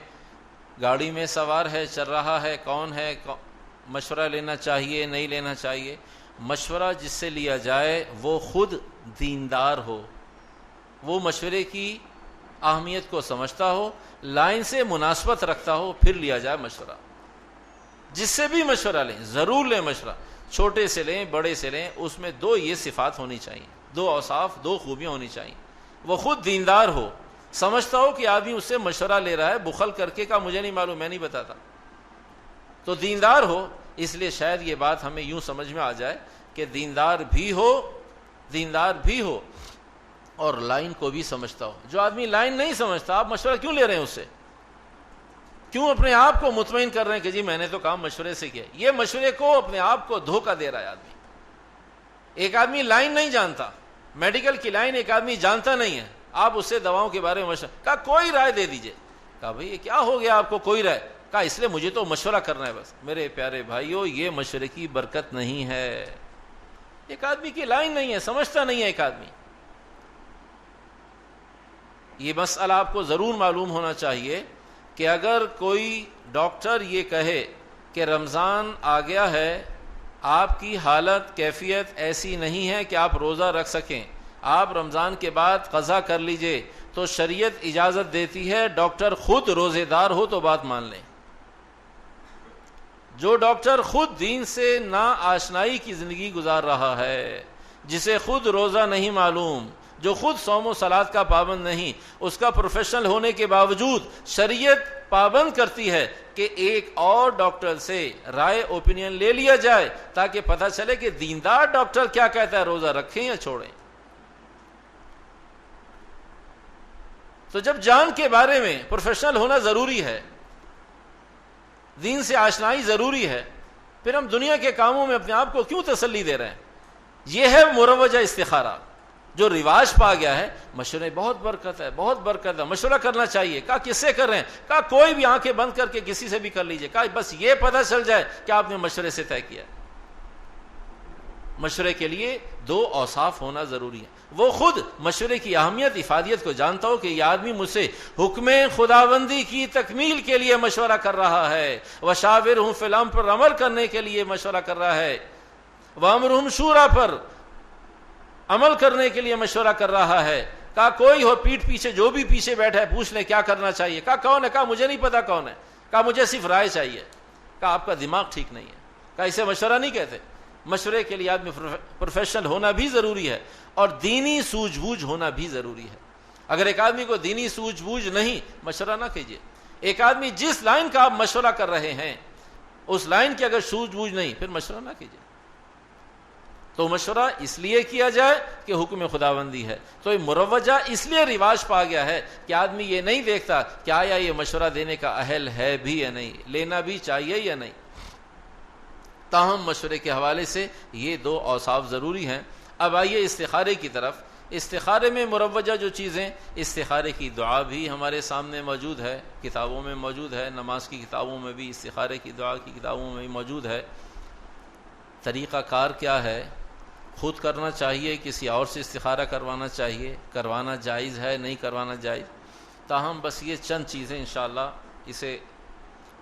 Speaker 2: گاڑی میں سوار ہے، چل رہا ہے، کون ہے، مشورہ لینا چاہیے نہیں لینا چاہیے. مشورہ جس سے لیا جائے وہ خود دیندار ہو، وہ مشورے کی اہمیت کو سمجھتا ہو, لائن سے مناسبت رکھتا ہو, پھر لیا جائے مشورہ. جس سے بھی مشورہ لیں ضرور لیں مشورہ, چھوٹے سے لیں بڑے سے لیں, اس میں دو یہ صفات ہونی چاہیے, دو اوصاف, دو خوبیاں ہونی چاہیے. وہ خود دیندار ہو, سمجھتا ہو کہ آدمی اس سے مشورہ لے رہا ہے, بخل کر کے کہا مجھے نہیں معلوم, میں نہیں بتاتا, تو دیندار ہو. اس لیے شاید یہ بات ہمیں یوں سمجھ میں آ جائے کہ دیندار بھی ہو اور لائن کو بھی سمجھتا ہو. جو آدمی لائن نہیں سمجھتا, آپ مشورہ کیوں لے رہے ہیں اس سے؟ کیوں اپنے آپ کو مطمئن کر رہے ہیں کہ جی میں نے تو کام مشورے سے کیا؟ یہ مشورے کو اپنے آپ کو دھوکہ دے رہا ہے آدمی. ایک آدمی لائن نہیں جانتا, میڈیکل کی لائن ایک آدمی جانتا نہیں ہے, آپ اس سے دواؤں کے بارے میں مشورہ, کہا کوئی رائے دے دیجئے. کہا بھئی یہ کیا ہو گیا آپ کو کوئی رائے؟ کہا اس لیے مجھے تو مشورہ کرنا ہے بس. میرے پیارے بھائیو, یہ مشورے کی برکت نہیں ہے. ایک آدمی کی لائن نہیں ہے, سمجھتا نہیں ہے ایک آدمی. یہ مسئلہ آپ کو ضرور معلوم ہونا چاہیے کہ اگر کوئی ڈاکٹر یہ کہے کہ رمضان آ گیا ہے, آپ کی حالت کیفیت ایسی نہیں ہے کہ آپ روزہ رکھ سکیں, آپ رمضان کے بعد قضا کر لیجئے, تو شریعت اجازت دیتی ہے ڈاکٹر خود روزے دار ہو تو بات مان لیں. جو ڈاکٹر خود دین سے نا آشنائی کی زندگی گزار رہا ہے, جسے خود روزہ نہیں معلوم, جو خود صوم و صلات کا پابند نہیں, اس کا پروفیشنل ہونے کے باوجود شریعت پابند کرتی ہے کہ ایک اور ڈاکٹر سے رائے اوپینین لے لیا جائے تاکہ پتہ چلے کہ دیندار ڈاکٹر کیا کہتا ہے, روزہ رکھیں یا چھوڑیں. تو جب جان کے بارے میں پروفیشنل ہونا ضروری ہے, دین سے آشنائی ضروری ہے, پھر ہم دنیا کے کاموں میں اپنے آپ کو کیوں تسلی دے رہے ہیں؟ یہ ہے مروجہ استخارہ جو رواج پا گیا ہے. مشورے بہت برکت ہے, بہت برکت ہے, مشورہ کرنا چاہیے. کہا کس سے کر رہے ہیں؟ کہا کوئی بھی آنکھیں بند کر کے کسی سے بھی کر لیجئے. کہا بس یہ پتہ چل جائے کہ آپ نے مشورے سے طے کیا. مشورے کے لیے دو اوصاف ہونا ضروری ہے. وہ خود مشورے کی اہمیت افادیت کو جانتا ہو کہ یہ آدمی مجھ سے حکم خداوندی کی تکمیل کے لیے مشورہ کر رہا ہے, وشاورہم فی الامر پر عمل کرنے کے لیے مشورہ کر رہا ہے, وامرہم شورا پر عمل کرنے کے لیے مشورہ کر رہا ہے. کہا کوئی ہو پیٹھ پیچھے, جو بھی پیچھے بیٹھا ہے پوچھ لے کیا کرنا چاہیے. کہا کون ہے؟ کہا مجھے نہیں پتا کون ہے. کہا مجھے صرف رائے چاہیے. کہا آپ کا دماغ ٹھیک نہیں ہے. کہا اسے مشورہ نہیں کہتے. مشورے کے لیے آدمی پروفیشنل ہونا بھی ضروری ہے اور دینی سوجھ بوجھ ہونا بھی ضروری ہے. اگر ایک آدمی کو دینی سوجھ بوجھ نہیں, مشورہ نہ کیجیے. ایک آدمی جس لائن کا آپ مشورہ کر رہے ہیں اس لائن کی اگر سوجھ بوجھ نہیں, پھر مشورہ نہ کیجیے. تو مشورہ اس لیے کیا جائے کہ حکم خداوندی ہے. تو یہ مروجہ اس لیے رواج پا گیا ہے کہ آدمی یہ نہیں دیکھتا کہ آیا یہ مشورہ دینے کا اہل ہے بھی یا نہیں, لینا بھی چاہیے یا نہیں. تاہم مشورے کے حوالے سے یہ دو اوصاف ضروری ہیں. اب آئیے استخارے کی طرف. استخارے میں مروجہ جو چیزیں, استخارے کی دعا بھی ہمارے سامنے موجود ہے, کتابوں میں موجود ہے, نماز کی کتابوں میں بھی, استخارے کی دعا کی کتابوں میں بھی موجود ہے. طریقہ کار کیا ہے؟ خود کرنا چاہیے, کسی اور سے استخارہ کروانا چاہیے, کروانا جائز ہے, نہیں کروانا جائز. تاہم بس یہ چند چیزیں انشاءاللہ اسے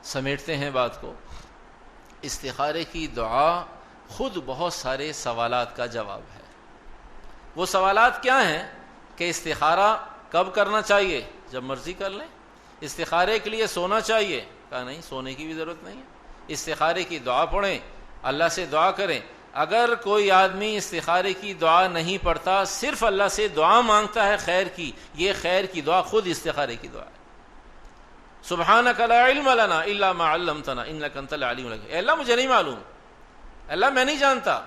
Speaker 2: سمیٹتے ہیں بات کو. استخارے کی دعا خود بہت سارے سوالات کا جواب ہے. وہ سوالات کیا ہیں کہ استخارہ کب کرنا چاہیے؟ جب مرضی کر لیں. استخارے کے لیے سونا چاہیے؟ کہا نہیں, سونے کی بھی ضرورت نہیں ہے. استخارے کی دعا پڑھیں, اللہ سے دعا کریں. اگر کوئی آدمی استخارے کی دعا نہیں پڑھتا, صرف اللہ سے دعا مانگتا ہے خیر کی, یہ خیر کی دعا خود استخارے کی دعا ہے. سبحانک لا علم لنا الا ما علمتنا انک انت العلیم الحکیم. اے اللہ مجھے نہیں معلوم, اللہ میں نہیں جانتا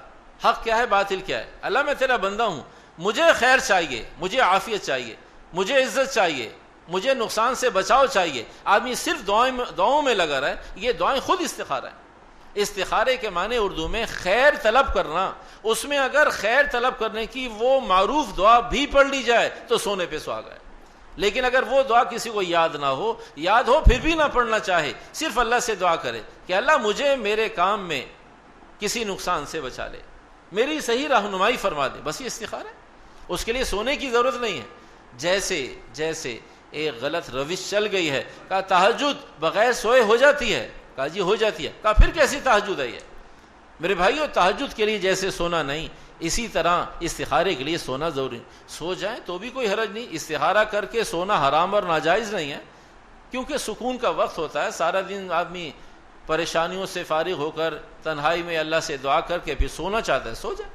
Speaker 2: حق کیا ہے باطل کیا ہے, اللہ میں تیرا بندہ ہوں, مجھے خیر چاہیے, مجھے عافیت چاہیے, مجھے عزت چاہیے, مجھے نقصان سے بچاؤ چاہیے. آدمی صرف دعاؤں میں لگا رہے, یہ دعائیں خود استخارہ ہیں. استخارے کے معنی اردو میں خیر طلب کرنا. اس میں اگر خیر طلب کرنے کی وہ معروف دعا بھی پڑھ لی جائے تو سونے پہ سہاگا ہے. لیکن اگر وہ دعا کسی کو یاد نہ ہو, یاد ہو پھر بھی نہ پڑھنا چاہے, صرف اللہ سے دعا کرے کہ اللہ مجھے میرے کام میں کسی نقصان سے بچا لے, میری صحیح رہنمائی فرما دے, بس یہ استخارہ ہے. اس کے لیے سونے کی ضرورت نہیں ہے. جیسے ایک غلط روش چل گئی ہے, کہا تہجد بغیر سوئے ہو جاتی ہے, کہا جی ہو جاتی ہے. کہا پھر کیسی تہجد ہے یہ؟ میرے بھائیو, تہجد کے لیے جیسے سونا نہیں, اسی طرح استخارے کے لیے سونا ضروری، سو جائیں تو بھی کوئی حرج نہیں، استخارہ کر کے سونا حرام اور ناجائز نہیں ہے، کیونکہ سکون کا وقت ہوتا ہے، سارا دن آدمی پریشانیوں سے فارغ ہو کر تنہائی میں اللہ سے دعا کر کے پھر سونا چاہتا ہے، سو جائے،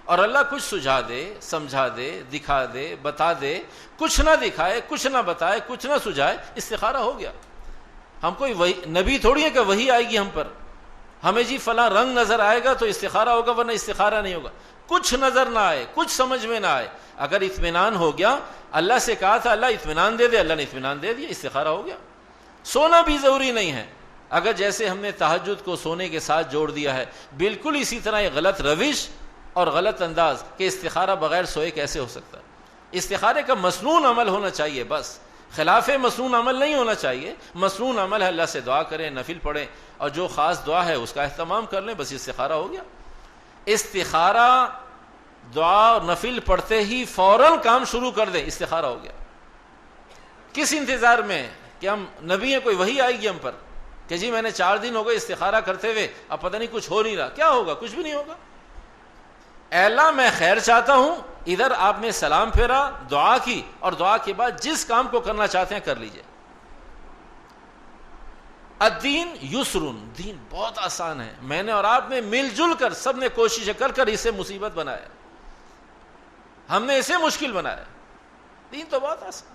Speaker 2: اور اللہ کچھ سجھا دے، سمجھا دے، دکھا دے، بتا دے، کچھ نہ دکھائے، کچھ نہ بتائے، کچھ نہ سجھائے، استخارہ ہو گیا۔ ہم کوئی وہی نبی تھوڑی ہے کہ وہی آئے گی ہم پر، ہمیں جی فلاں رنگ نظر آئے گا تو استخارہ ہوگا، ورنہ استخارہ نہیں ہوگا۔ کچھ نظر نہ آئے، کچھ سمجھ میں نہ آئے، اگر اطمینان ہو گیا، اللہ سے کہا تھا اللہ اطمینان دے دے، اللہ نے اطمینان دے دیا، استخارہ ہو گیا۔ سونا بھی ضروری نہیں ہے، اگر جیسے ہم نے تہجد کو سونے کے ساتھ جوڑ دیا ہے، بالکل اسی طرح یہ غلط روش اور غلط انداز کہ استخارہ بغیر سوئے کیسے ہو سکتا ہے۔ استخارے کا مسنون عمل ہونا چاہیے، بس خلاف مسنون عمل نہیں ہونا چاہیے۔ مسنون عمل ہے اللہ سے دعا کریں، نفل پڑھیں، اور جو خاص دعا ہے اس کا اہتمام کر لیں، بس استخارہ ہو گیا۔ استخارہ دعا اور نفل پڑھتے ہی فوراً کام شروع کر دیں، استخارہ ہو گیا۔ کس انتظار میں کہ ہم نبی ہیں، کوئی وحی آئے گی ہم پر کہ جی میں نے 4 دن ہو گئے استخارہ کرتے ہوئے، اب پتہ نہیں کچھ ہو نہیں رہا، کیا ہوگا؟ کچھ بھی نہیں ہوگا۔ اے اللہ میں خیر چاہتا ہوں، ادھر آپ نے سلام پھیرا، دعا کی، اور دعا کے بعد جس کام کو کرنا چاہتے ہیں کر لیجئے۔ الدین یسرن، دین بہت آسان ہے، میں نے اور آپ نے مل جل کر سب نے کوشش کر کر اسے مصیبت بنایا، ہم نے اسے مشکل بنایا۔ دین تو بہت آسان،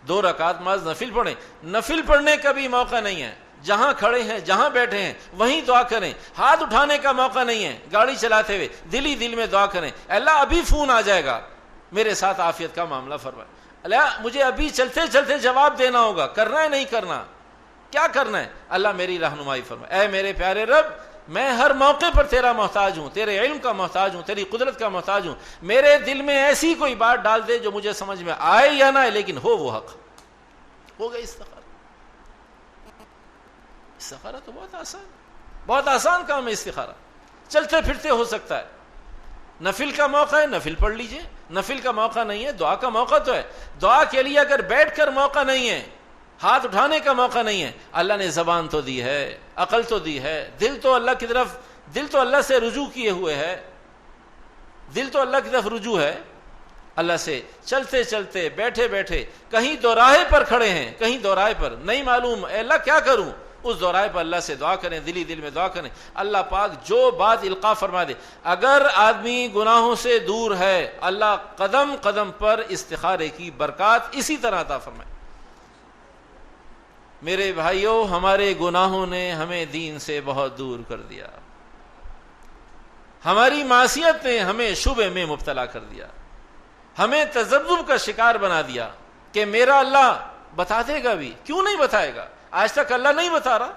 Speaker 2: 2 رکعت نماز نفل پڑھیں، نفل پڑھنے کا بھی موقع نہیں ہے، جہاں کھڑے ہیں جہاں بیٹھے ہیں وہیں دعا کریں، ہاتھ اٹھانے کا موقع نہیں ہے، گاڑی چلاتے ہوئے دل ہی دل میں دعا کریں، اللہ ابھی فون آ جائے گا، میرے ساتھ عافیت کا معاملہ فرمائے، اللہ مجھے ابھی چلتے چلتے جواب دینا ہوگا، کرنا ہے نہیں کرنا، کیا کرنا ہے، اللہ میری رہنمائی فرمائے۔ اے میرے پیارے رب، میں ہر موقع پر تیرا محتاج ہوں، تیرے علم کا محتاج ہوں، تیری قدرت کا محتاج ہوں، میرے دل میں ایسی کوئی بات ڈال دے جو مجھے سمجھ میں آئے یا نہ آئے لیکن ہو وہ حق۔ ہو گئی استخارہ۔ استخارہ تو بہت آسان کام ہے، استخارہ چلتے پھرتے ہو سکتا ہے۔ نفل کا موقع ہے نفل پڑھ لیجئے، نفل کا موقع نہیں ہے دعا کا موقع تو ہے، دعا کے لیے اگر بیٹھ کر موقع نہیں ہے، ہاتھ اٹھانے کا موقع نہیں ہے، اللہ نے زبان تو دی ہے، عقل تو دی ہے، دل تو اللہ کی طرف، دل تو اللہ سے رجوع کیے ہوئے ہے، دل تو اللہ کی طرف رجوع ہے، اللہ سے چلتے چلتے بیٹھے بیٹھے، کہیں دوراہے پر کھڑے ہیں، کہیں دوراہے پر نہیں معلوم اے اللہ کیا کروں، اس دوراہے پر اللہ سے دعا کریں، دلی دل میں دعا کریں، اللہ پاک جو بات القاء فرما دے۔ اگر آدمی گناہوں سے دور ہے، اللہ قدم قدم پر استخارے کی برکات اسی طرح عطا فرمائے۔ میرے بھائیوں، ہمارے گناہوں نے ہمیں دین سے بہت دور کر دیا، ہماری معصیت نے ہمیں شبہ میں مبتلا کر دیا، ہمیں تذبذب کا شکار بنا دیا کہ میرا اللہ بتا دے گا بھی، کیوں نہیں بتائے گا؟ آج تک اللہ نہیں بتا رہا،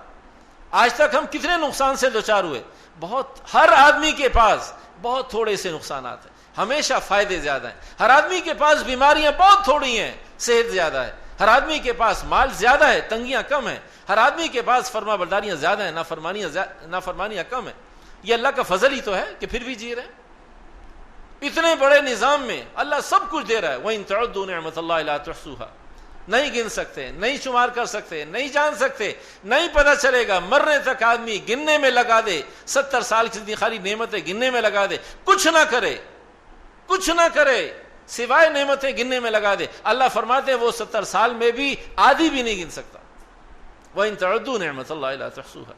Speaker 2: آج تک ہم کتنے نقصان سے دوچار ہوئے، بہت، ہر آدمی کے پاس بہت تھوڑے سے نقصانات ہیں، ہمیشہ فائدے زیادہ ہیں، ہر آدمی کے پاس بیماریاں بہت تھوڑی ہیں، صحت زیادہ ہے، ہر آدمی کے پاس مال زیادہ ہے، تنگیاں کم ہیں، ہر آدمی کے پاس فرما برداریاں زیادہ ہیں، نافرمانیاں کم ہیں۔ یہ اللہ کا فضل ہی تو ہے کہ پھر بھی جی رہے ہیں۔ اتنے بڑے نظام میں اللہ سب کچھ دے رہا ہے، وَإِن تَعُدُّوا نِعْمَةَ اللَّهِ لَا تُحْصُوهَا، نہیں گن سکتے، نہیں شمار کر سکتے، نہیں جان سکتے، نہیں پتہ چلے گا، مرنے تک آدمی گننے میں لگا دے، 70 سال کی زندگی خالی نعمتیں گننے میں لگا دے، کچھ نہ کرے، کچھ نہ کرے سوائے نعمتیں گننے میں لگا دے، اللہ فرماتے ہیں وہ 70 سال میں بھی آدھی بھی نہیں گن سکتا۔ وَإِن تَعُدُّوا نِعْمَةَ اللَّهِ لَا تُحْصُوهَا۔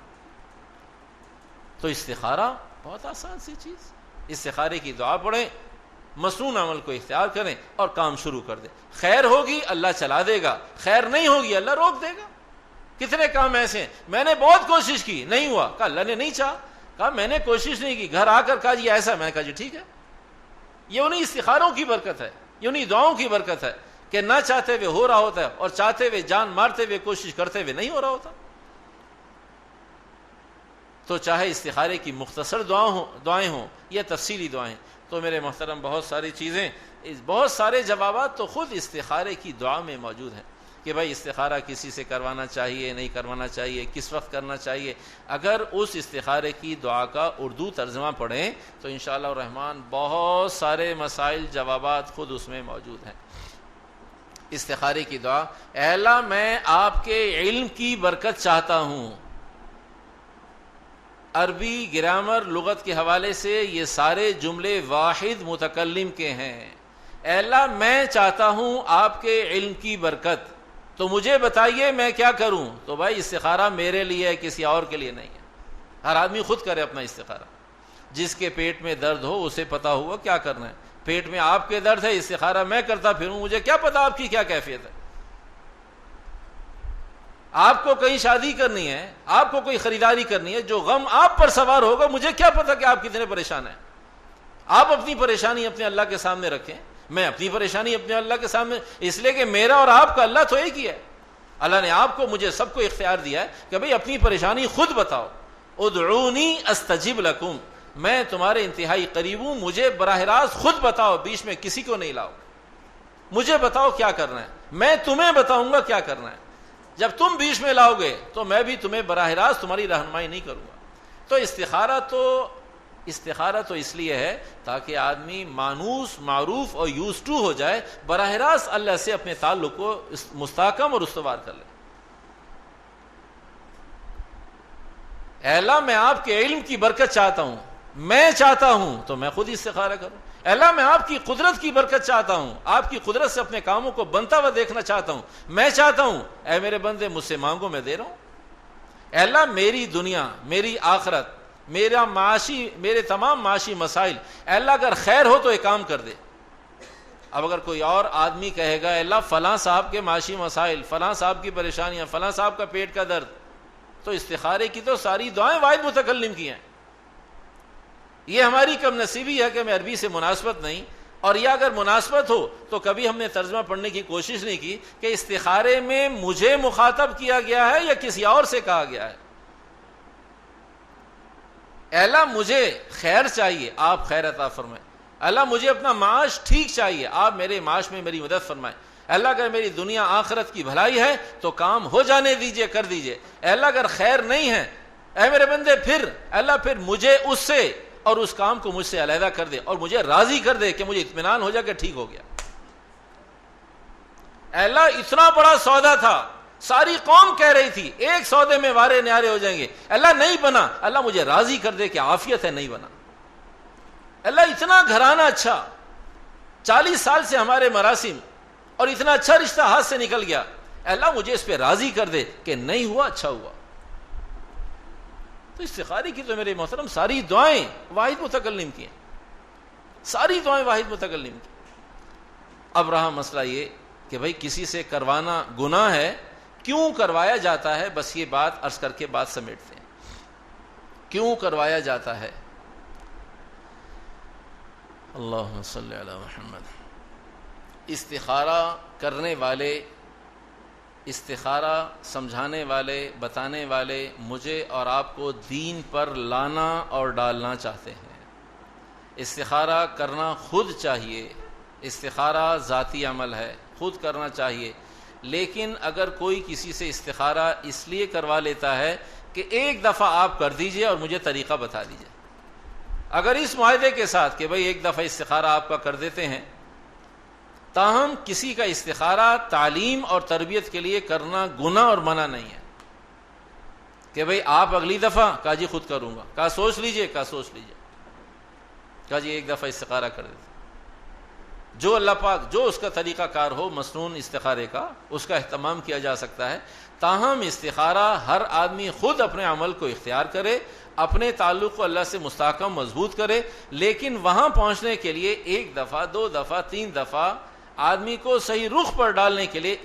Speaker 2: تو استخارہ بہت آسان سی چیز، استخارے کی دعا پڑھیں، مسنون عمل کو اختیار کریں اور کام شروع کر دیں، خیر ہوگی اللہ چلا دے گا، خیر نہیں ہوگی اللہ روک دے گا۔ کتنے کام ایسے ہیں میں نے بہت کوشش کی نہیں ہوا، کہا اللہ نے نہیں چاہا، کہا میں نے کوشش نہیں کی، گھر آ کر کہا جی ایسا، میں کہا جی ٹھیک ہے۔ یہ انہیں استخاروں کی برکت ہے، یہ انہیں دعاؤں کی برکت ہے کہ نہ چاہتے ہوئے ہو رہا ہوتا ہے، اور چاہتے ہوئے جان مارتے ہوئے کوشش کرتے ہوئے نہیں ہو رہا ہوتا۔ تو چاہے استخارے کی مختصر دعائیں ہوں یا تفصیلی دعائیں، تو میرے محترم بہت ساری چیزیں، بہت سارے جوابات تو خود استخارے کی دعا میں موجود ہیں کہ بھائی استخارہ کسی سے کروانا چاہیے نہیں کروانا چاہیے، کس وقت کرنا چاہیے۔ اگر اس استخارے کی دعا کا اردو ترجمہ پڑھیں تو انشاءاللہ الرحمن بہت سارے مسائل جوابات خود اس میں موجود ہیں۔ استخارے کی دعا، اے اللہ میں آپ کے علم کی برکت چاہتا ہوں، عربی گرامر لغت کے حوالے سے یہ سارے جملے واحد متکلم کے ہیں. اے اللہ میں چاہتا ہوں آپ کے علم کی برکت، تو مجھے بتائیے میں کیا کروں. تو بھائی استخارہ میرے لیے ہے، کسی اور کے لیے نہیں ہے. ہر آدمی خود کرے اپنا استخارہ. جس کے پیٹ میں درد ہو اسے پتا ہوا کیا کرنا ہے. پیٹ میں آپ کے درد ہے، استخارہ میں کرتا پھروں، مجھے کیا پتا آپ کی کیا کیفیت ہے. آپ کو کہیں شادی کرنی ہے، آپ کو کوئی خریداری کرنی ہے، جو غم آپ پر سوار ہوگا مجھے کیا پتا کہ آپ کتنے پریشان ہیں. آپ اپنی پریشانی اپنے اللہ کے سامنے رکھیں، میں اپنی پریشانی اپنے اللہ کے سامنے، اس لیے کہ میرا اور آپ کا اللہ تو ایک ہی ہے. اللہ نے آپ کو مجھے سب کو اختیار دیا ہے کہ بھئی اپنی پریشانی خود بتاؤ. ادعونی استجب لکم، میں تمہارے انتہائی قریب ہوں، مجھے براہ راست خود بتاؤ، بیچ میں کسی کو نہیں لاؤ. مجھے بتاؤ کیا کرنا ہے، میں تمہیں بتاؤں گا کیا کرنا ہے. جب تم بیچ میں لاؤ گے تو میں بھی تمہیں براہ راست تمہاری رہنمائی نہیں کروں گا. تو استخارہ تو اس لیے ہے تاکہ آدمی مانوس، معروف اور یوز ٹو ہو جائے، براہ راست اللہ سے اپنے تعلق کو مستحکم اور استوار کر لے. اے اللہ میں آپ کے علم کی برکت چاہتا ہوں، میں چاہتا ہوں تو میں خود استخارہ کروں. اے اللہ میں آپ کی قدرت کی برکت چاہتا ہوں، آپ کی قدرت سے اپنے کاموں کو بنتا ہوا دیکھنا چاہتا ہوں. میں چاہتا ہوں اے میرے بندے مجھ سے مانگو میں دے رہا ہوں. اے اللہ میری دنیا، میری آخرت، میرے تمام معاشی مسائل، اے اللہ اگر خیر ہو تو ایک کام کر دے. اب اگر کوئی اور آدمی کہے گا اے اللہ فلاں صاحب کے معاشی مسائل، فلاں صاحب کی پریشانیاں، فلاں صاحب کا پیٹ کا درد، تو استخارے کی تو ساری دعائیں واحد متکلم کی ہیں. یہ ہماری کم نصیبی ہے کہ ہمیں عربی سے مناسبت نہیں، اور یا اگر مناسبت ہو تو کبھی ہم نے ترجمہ پڑھنے کی کوشش نہیں کی کہ استخارے میں مجھے مخاطب کیا گیا ہے یا کسی اور سے کہا گیا ہے. اے اللہ مجھے خیر چاہیے، آپ خیر عطا فرمائیں. اللہ مجھے اپنا معاش ٹھیک چاہیے، آپ میرے معاش میں میری مدد فرمائیں. اللہ اگر میری دنیا آخرت کی بھلائی ہے تو کام ہو جانے دیجئے، کر دیجئے. اللہ اگر خیر نہیں ہے اے میرے بندے پھر مجھے اس سے اور اس کام کو مجھ سے علیحدہ کر دے اور مجھے راضی کر دے کہ مجھے اطمینان ہو جائے کہ ٹھیک ہو گیا. اے اللہ اتنا بڑا سودا تھا، ساری قوم کہہ رہی تھی ایک سودے میں وارے نیارے ہو جائیں گے، اللہ نہیں بنا، اللہ مجھے راضی کر دے کہ عافیت ہے، نہیں بنا. اللہ اتنا گھرانہ اچھا، 40 سال سے ہمارے مراسم اور اتنا اچھا رشتہ ہاتھ سے نکل گیا، اللہ مجھے اس پہ راضی کر دے کہ نہیں ہوا اچھا ہوا. تو استخارے کی تو میرے محترم ساری دعائیں واحد متکلم کی ہیں، ساری دعائیں واحد متکلم کی. اب رہا مسئلہ یہ کہ بھئی کسی سے کروانا گناہ ہے، کیوں کروایا جاتا ہے؟ بس یہ بات عرض کر کے بات سمیٹتے ہیں. کیوں کروایا جاتا ہے؟ اللہم صلی علی محمد. استخارہ کرنے والے، استخارہ سمجھانے والے، بتانے والے مجھے اور آپ کو دین پر لانا اور ڈالنا چاہتے ہیں. استخارہ کرنا خود چاہیے، استخارہ ذاتی عمل ہے، خود کرنا چاہیے. لیکن اگر کوئی کسی سے استخارہ اس لیے کروا لیتا ہے کہ ایک دفعہ آپ کر دیجئے اور مجھے طریقہ بتا دیجئے، اگر اس معاہدے کے ساتھ کہ بھئی ایک دفعہ استخارہ آپ کا کر دیتے ہیں، تاہم کسی کا استخارہ تعلیم اور تربیت کے لیے کرنا گناہ اور منع نہیں ہے کہ بھئی آپ اگلی دفعہ کہا جی خود کروں گا، کہا سوچ لیجئے، کہا سوچ لیجئے، کہا جی ایک دفعہ استخارہ کر دیتے. جو اللہ پاک جو اس کا طریقہ کار ہو مسنون استخارے کا، اس کا اہتمام کیا جا سکتا ہے. تاہم استخارہ ہر آدمی خود اپنے عمل کو اختیار کرے، اپنے تعلق کو اللہ سے مستحکم مضبوط کرے. لیکن وہاں پہنچنے کے لیے ایک دفعہ، 2 دفعہ، 3 دفعہ آدمی کو صحیح رخ پر ڈالنے کے لیے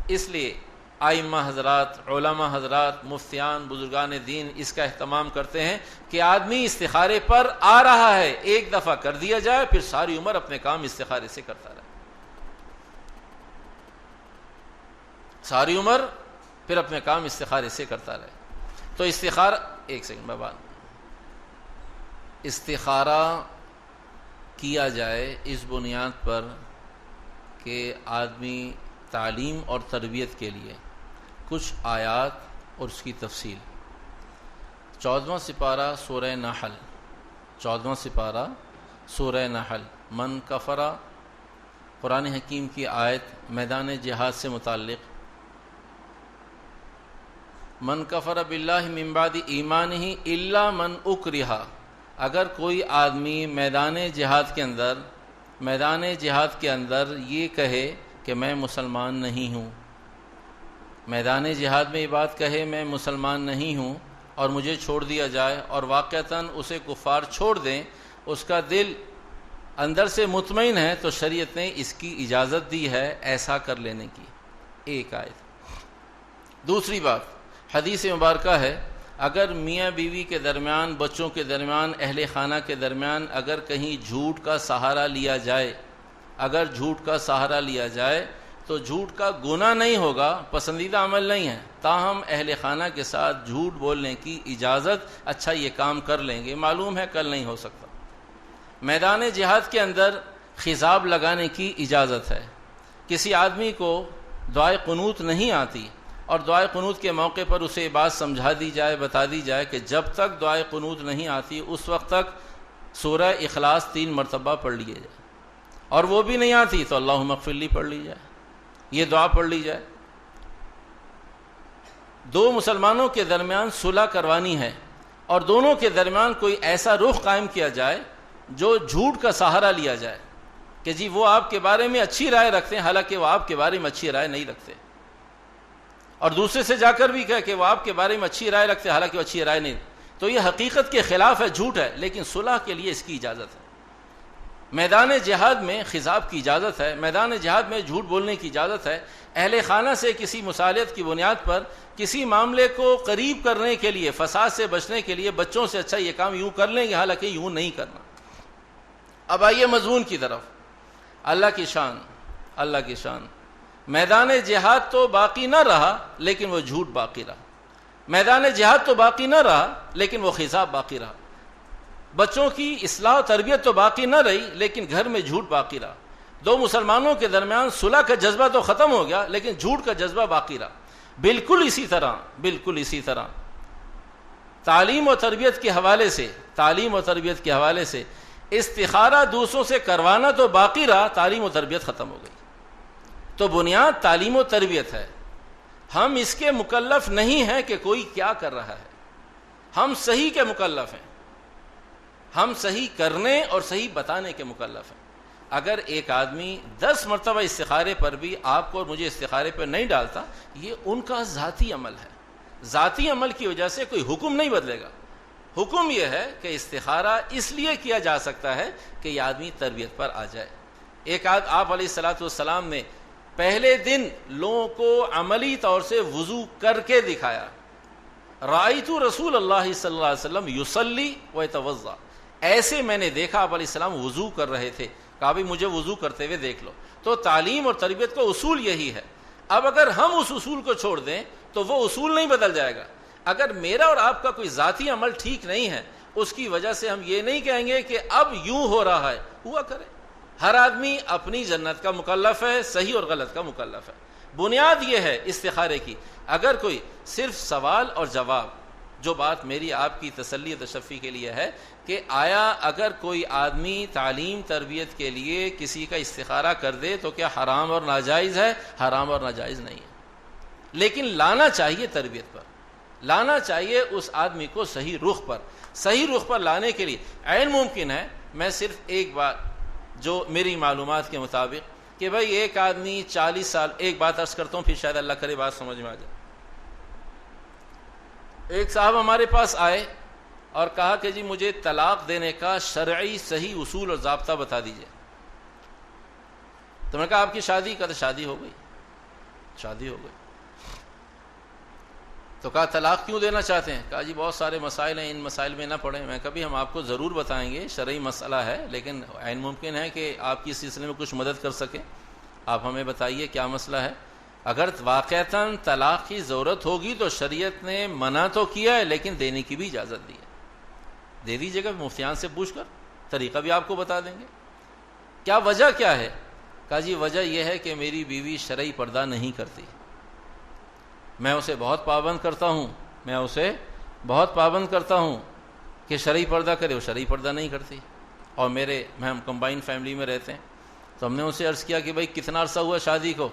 Speaker 2: اس لیے ائمہ حضرات، علماء حضرات، مفتیان، بزرگان دین اس کا اہتمام کرتے ہیں کہ آدمی استخارے پر آ رہا ہے، ایک دفعہ کر دیا جائے، پھر ساری عمر اپنے کام استخارے سے کرتا رہے، ساری عمر پھر اپنے کام استخارے سے کرتا رہے. تو استخارہ، ایک سیکنڈ میں بات، استخارہ کیا جائے اس بنیاد پر کہ آدمی تعلیم اور تربیت کے لیے کچھ آیات اور اس کی تفصیل. 14واں سپارہ سورہ نحل، 14واں سپارہ سورہ نحل، من کفرا، قرآن حکیم کی آیت میدان جہاد سے متعلق. من کفر باللہ من بعد ایمانہ الا من اکرہ، اگر کوئی آدمی میدان جہاد کے اندر یہ کہے کہ میں مسلمان نہیں ہوں، میدان جہاد میں یہ بات کہے میں مسلمان نہیں ہوں اور مجھے چھوڑ دیا جائے، اور واقعتاً اسے کفار چھوڑ دیں، اس کا دل اندر سے مطمئن ہے، تو شریعت نے اس کی اجازت دی ہے ایسا کر لینے کی۔ ایک آیت۔ دوسری بات، حدیث مبارکہ ہے اگر میاں بیوی کے درمیان، بچوں کے درمیان، اہل خانہ کے درمیان اگر کہیں جھوٹ کا سہارا لیا جائے، اگر جھوٹ کا سہارا لیا جائے تو جھوٹ کا گناہ نہیں ہوگا، پسندیدہ عمل نہیں ہے، تاہم اہل خانہ کے ساتھ جھوٹ بولنے کی اجازت، اچھا یہ کام کر لیں گے، معلوم ہے کل نہیں ہو سکتا۔ میدان جہاد کے اندر خضاب لگانے کی اجازت ہے۔ کسی آدمی کو دعائے قنوت نہیں آتی اور دعائے قنوت کے موقع پر اسے بات سمجھا دی جائے، بتا دی جائے کہ جب تک دعائے قنوت نہیں آتی اس وقت تک سورہ اخلاص 3 مرتبہ پڑھ لیے جائے، اور وہ بھی نہیں آتی تو اللہم اغفر لی پڑھ لی جائے، یہ دعا پڑھ لی جائے۔ دو مسلمانوں کے درمیان صلح کروانی ہے اور دونوں کے درمیان کوئی ایسا رخ قائم کیا جائے جو جھوٹ کا سہارا لیا جائے کہ جی وہ آپ کے بارے میں اچھی رائے رکھتے ہیں حالانکہ وہ آپ کے بارے میں اچھی رائے نہیں رکھتے، اور دوسرے سے جا کر بھی کہے کہ وہ آپ کے بارے میں اچھی رائے رکھتے ہیں حالانکہ وہ اچھی رائے نہیں، تو یہ حقیقت کے خلاف ہے، جھوٹ ہے، لیکن صلح کے لیے اس کی اجازت ہے۔ میدان جہاد میں خضاب کی اجازت ہے، میدان جہاد میں جھوٹ بولنے کی اجازت ہے۔ اہل خانہ سے کسی مصالحت کی بنیاد پر کسی معاملے کو قریب کرنے کے لیے، فساد سے بچنے کے لیے بچوں سے اچھا یہ کام یوں کر لیں گے، حالانکہ یوں نہیں کرنا۔ اب آئیے مضمون کی طرف۔ اللہ کی شان، میدان جہاد تو باقی نہ رہا لیکن وہ جھوٹ باقی رہا، میدان جہاد تو باقی نہ رہا لیکن وہ خضاب باقی رہا، بچوں کی اصلاح و تربیت تو باقی نہ رہی لیکن گھر میں جھوٹ باقی رہا، دو مسلمانوں کے درمیان صلح کا جذبہ تو ختم ہو گیا لیکن جھوٹ کا جذبہ باقی رہا۔ بالکل اسی طرح تعلیم و تربیت کے حوالے سے استخارہ دوسروں سے کروانا تو باقی رہا، تعلیم و تربیت ختم ہو گئی۔ تو بنیاد تعلیم و تربیت ہے، ہم اس کے مکلف نہیں ہیں کہ کوئی کیا کر رہا ہے، ہم صحیح کے مکلف ہیں، ہم صحیح کرنے اور صحیح بتانے کے مکلف ہیں۔ اگر ایک آدمی 10 مرتبہ استخارے پر بھی آپ کو اور مجھے استخارے پر نہیں ڈالتا، یہ ان کا ذاتی عمل ہے، ذاتی عمل کی وجہ سے کوئی حکم نہیں بدلے گا۔ حکم یہ ہے کہ استخارہ اس لیے کیا جا سکتا ہے کہ یہ آدمی تربیت پر آ جائے۔ آپ علیہ السلام نے پہلے دن لوگوں کو عملی طور سے وضو کر کے دکھایا، رأیت رسول اللہ صلی اللہ علیہ وسلم یصلی و یتوضا، ایسے میں نے دیکھا آپ علیہ السلام وضو کر رہے تھے، کہا بھی مجھے وضو کرتے ہوئے دیکھ لو۔ تو تعلیم اور تربیت کا اصول یہی ہے۔ اب اگر ہم اس اصول کو چھوڑ دیں تو وہ اصول نہیں بدل جائے گا۔ اگر میرا اور آپ کا کوئی ذاتی عمل ٹھیک نہیں ہے، اس کی وجہ سے ہم یہ نہیں کہیں گے کہ اب یوں ہو رہا ہے، ہوا کرے۔ ہر آدمی اپنی جنت کا مکلف ہے، صحیح اور غلط کا مکلف ہے۔ بنیاد یہ ہے استخارے کی، اگر کوئی صرف سوال اور جواب، جو بات میری آپ کی تسلی و تشفی کے لیے ہے کہ آیا اگر کوئی آدمی تعلیم تربیت کے لیے کسی کا استخارہ کر دے تو کیا حرام اور ناجائز ہے؟ حرام اور ناجائز نہیں ہے، لیکن لانا چاہیے تربیت پر، لانا چاہیے اس آدمی کو صحیح رخ پر لانے کے لیے۔ عین ممکن ہے، میں صرف ایک بات جو میری معلومات کے مطابق کہ بھائی ایک آدمی 40 سال، ایک بات عرض کرتا ہوں پھر شاید اللہ کرے بات سمجھ میں آ جائے۔ ایک صاحب ہمارے پاس آئے اور کہا کہ جی مجھے طلاق دینے کا شرعی صحیح اصول اور ضابطہ بتا دیجئے۔ تو میں نے کہا آپ کی شادی کا؟ تو شادی ہو گئی۔ تو کہا طلاق کیوں دینا چاہتے ہیں؟ کہا جی بہت سارے مسائل ہیں، ان مسائل میں نہ پڑیں۔ میں کبھی ہم آپ کو ضرور بتائیں گے، شرعی مسئلہ ہے، لیکن عین ممکن ہے کہ آپ کی سلسلے میں کچھ مدد کر سکیں۔ آپ ہمیں بتائیے کیا مسئلہ ہے۔ اگر واقعتاً طلاق کی ضرورت ہوگی تو شریعت نے منع تو کیا ہے لیکن دینے کی بھی اجازت دی ہے، دے دیجیے گا، مفتیان سے پوچھ کر طریقہ بھی آپ کو بتا دیں گے۔ کیا وجہ کیا ہے؟ کہا جی وجہ یہ ہے کہ میری بیوی شرعی پردہ نہیں کرتی، میں اسے بہت پابند کرتا ہوں کہ شرعی پردہ کرے، وہ شرعی پردہ نہیں کرتی، اور ہم کمبائن فیملی میں رہتے ہیں۔ تو ہم نے ان سے عرض کیا کہ بھائی کتنا عرصہ ہوا شادی کو؟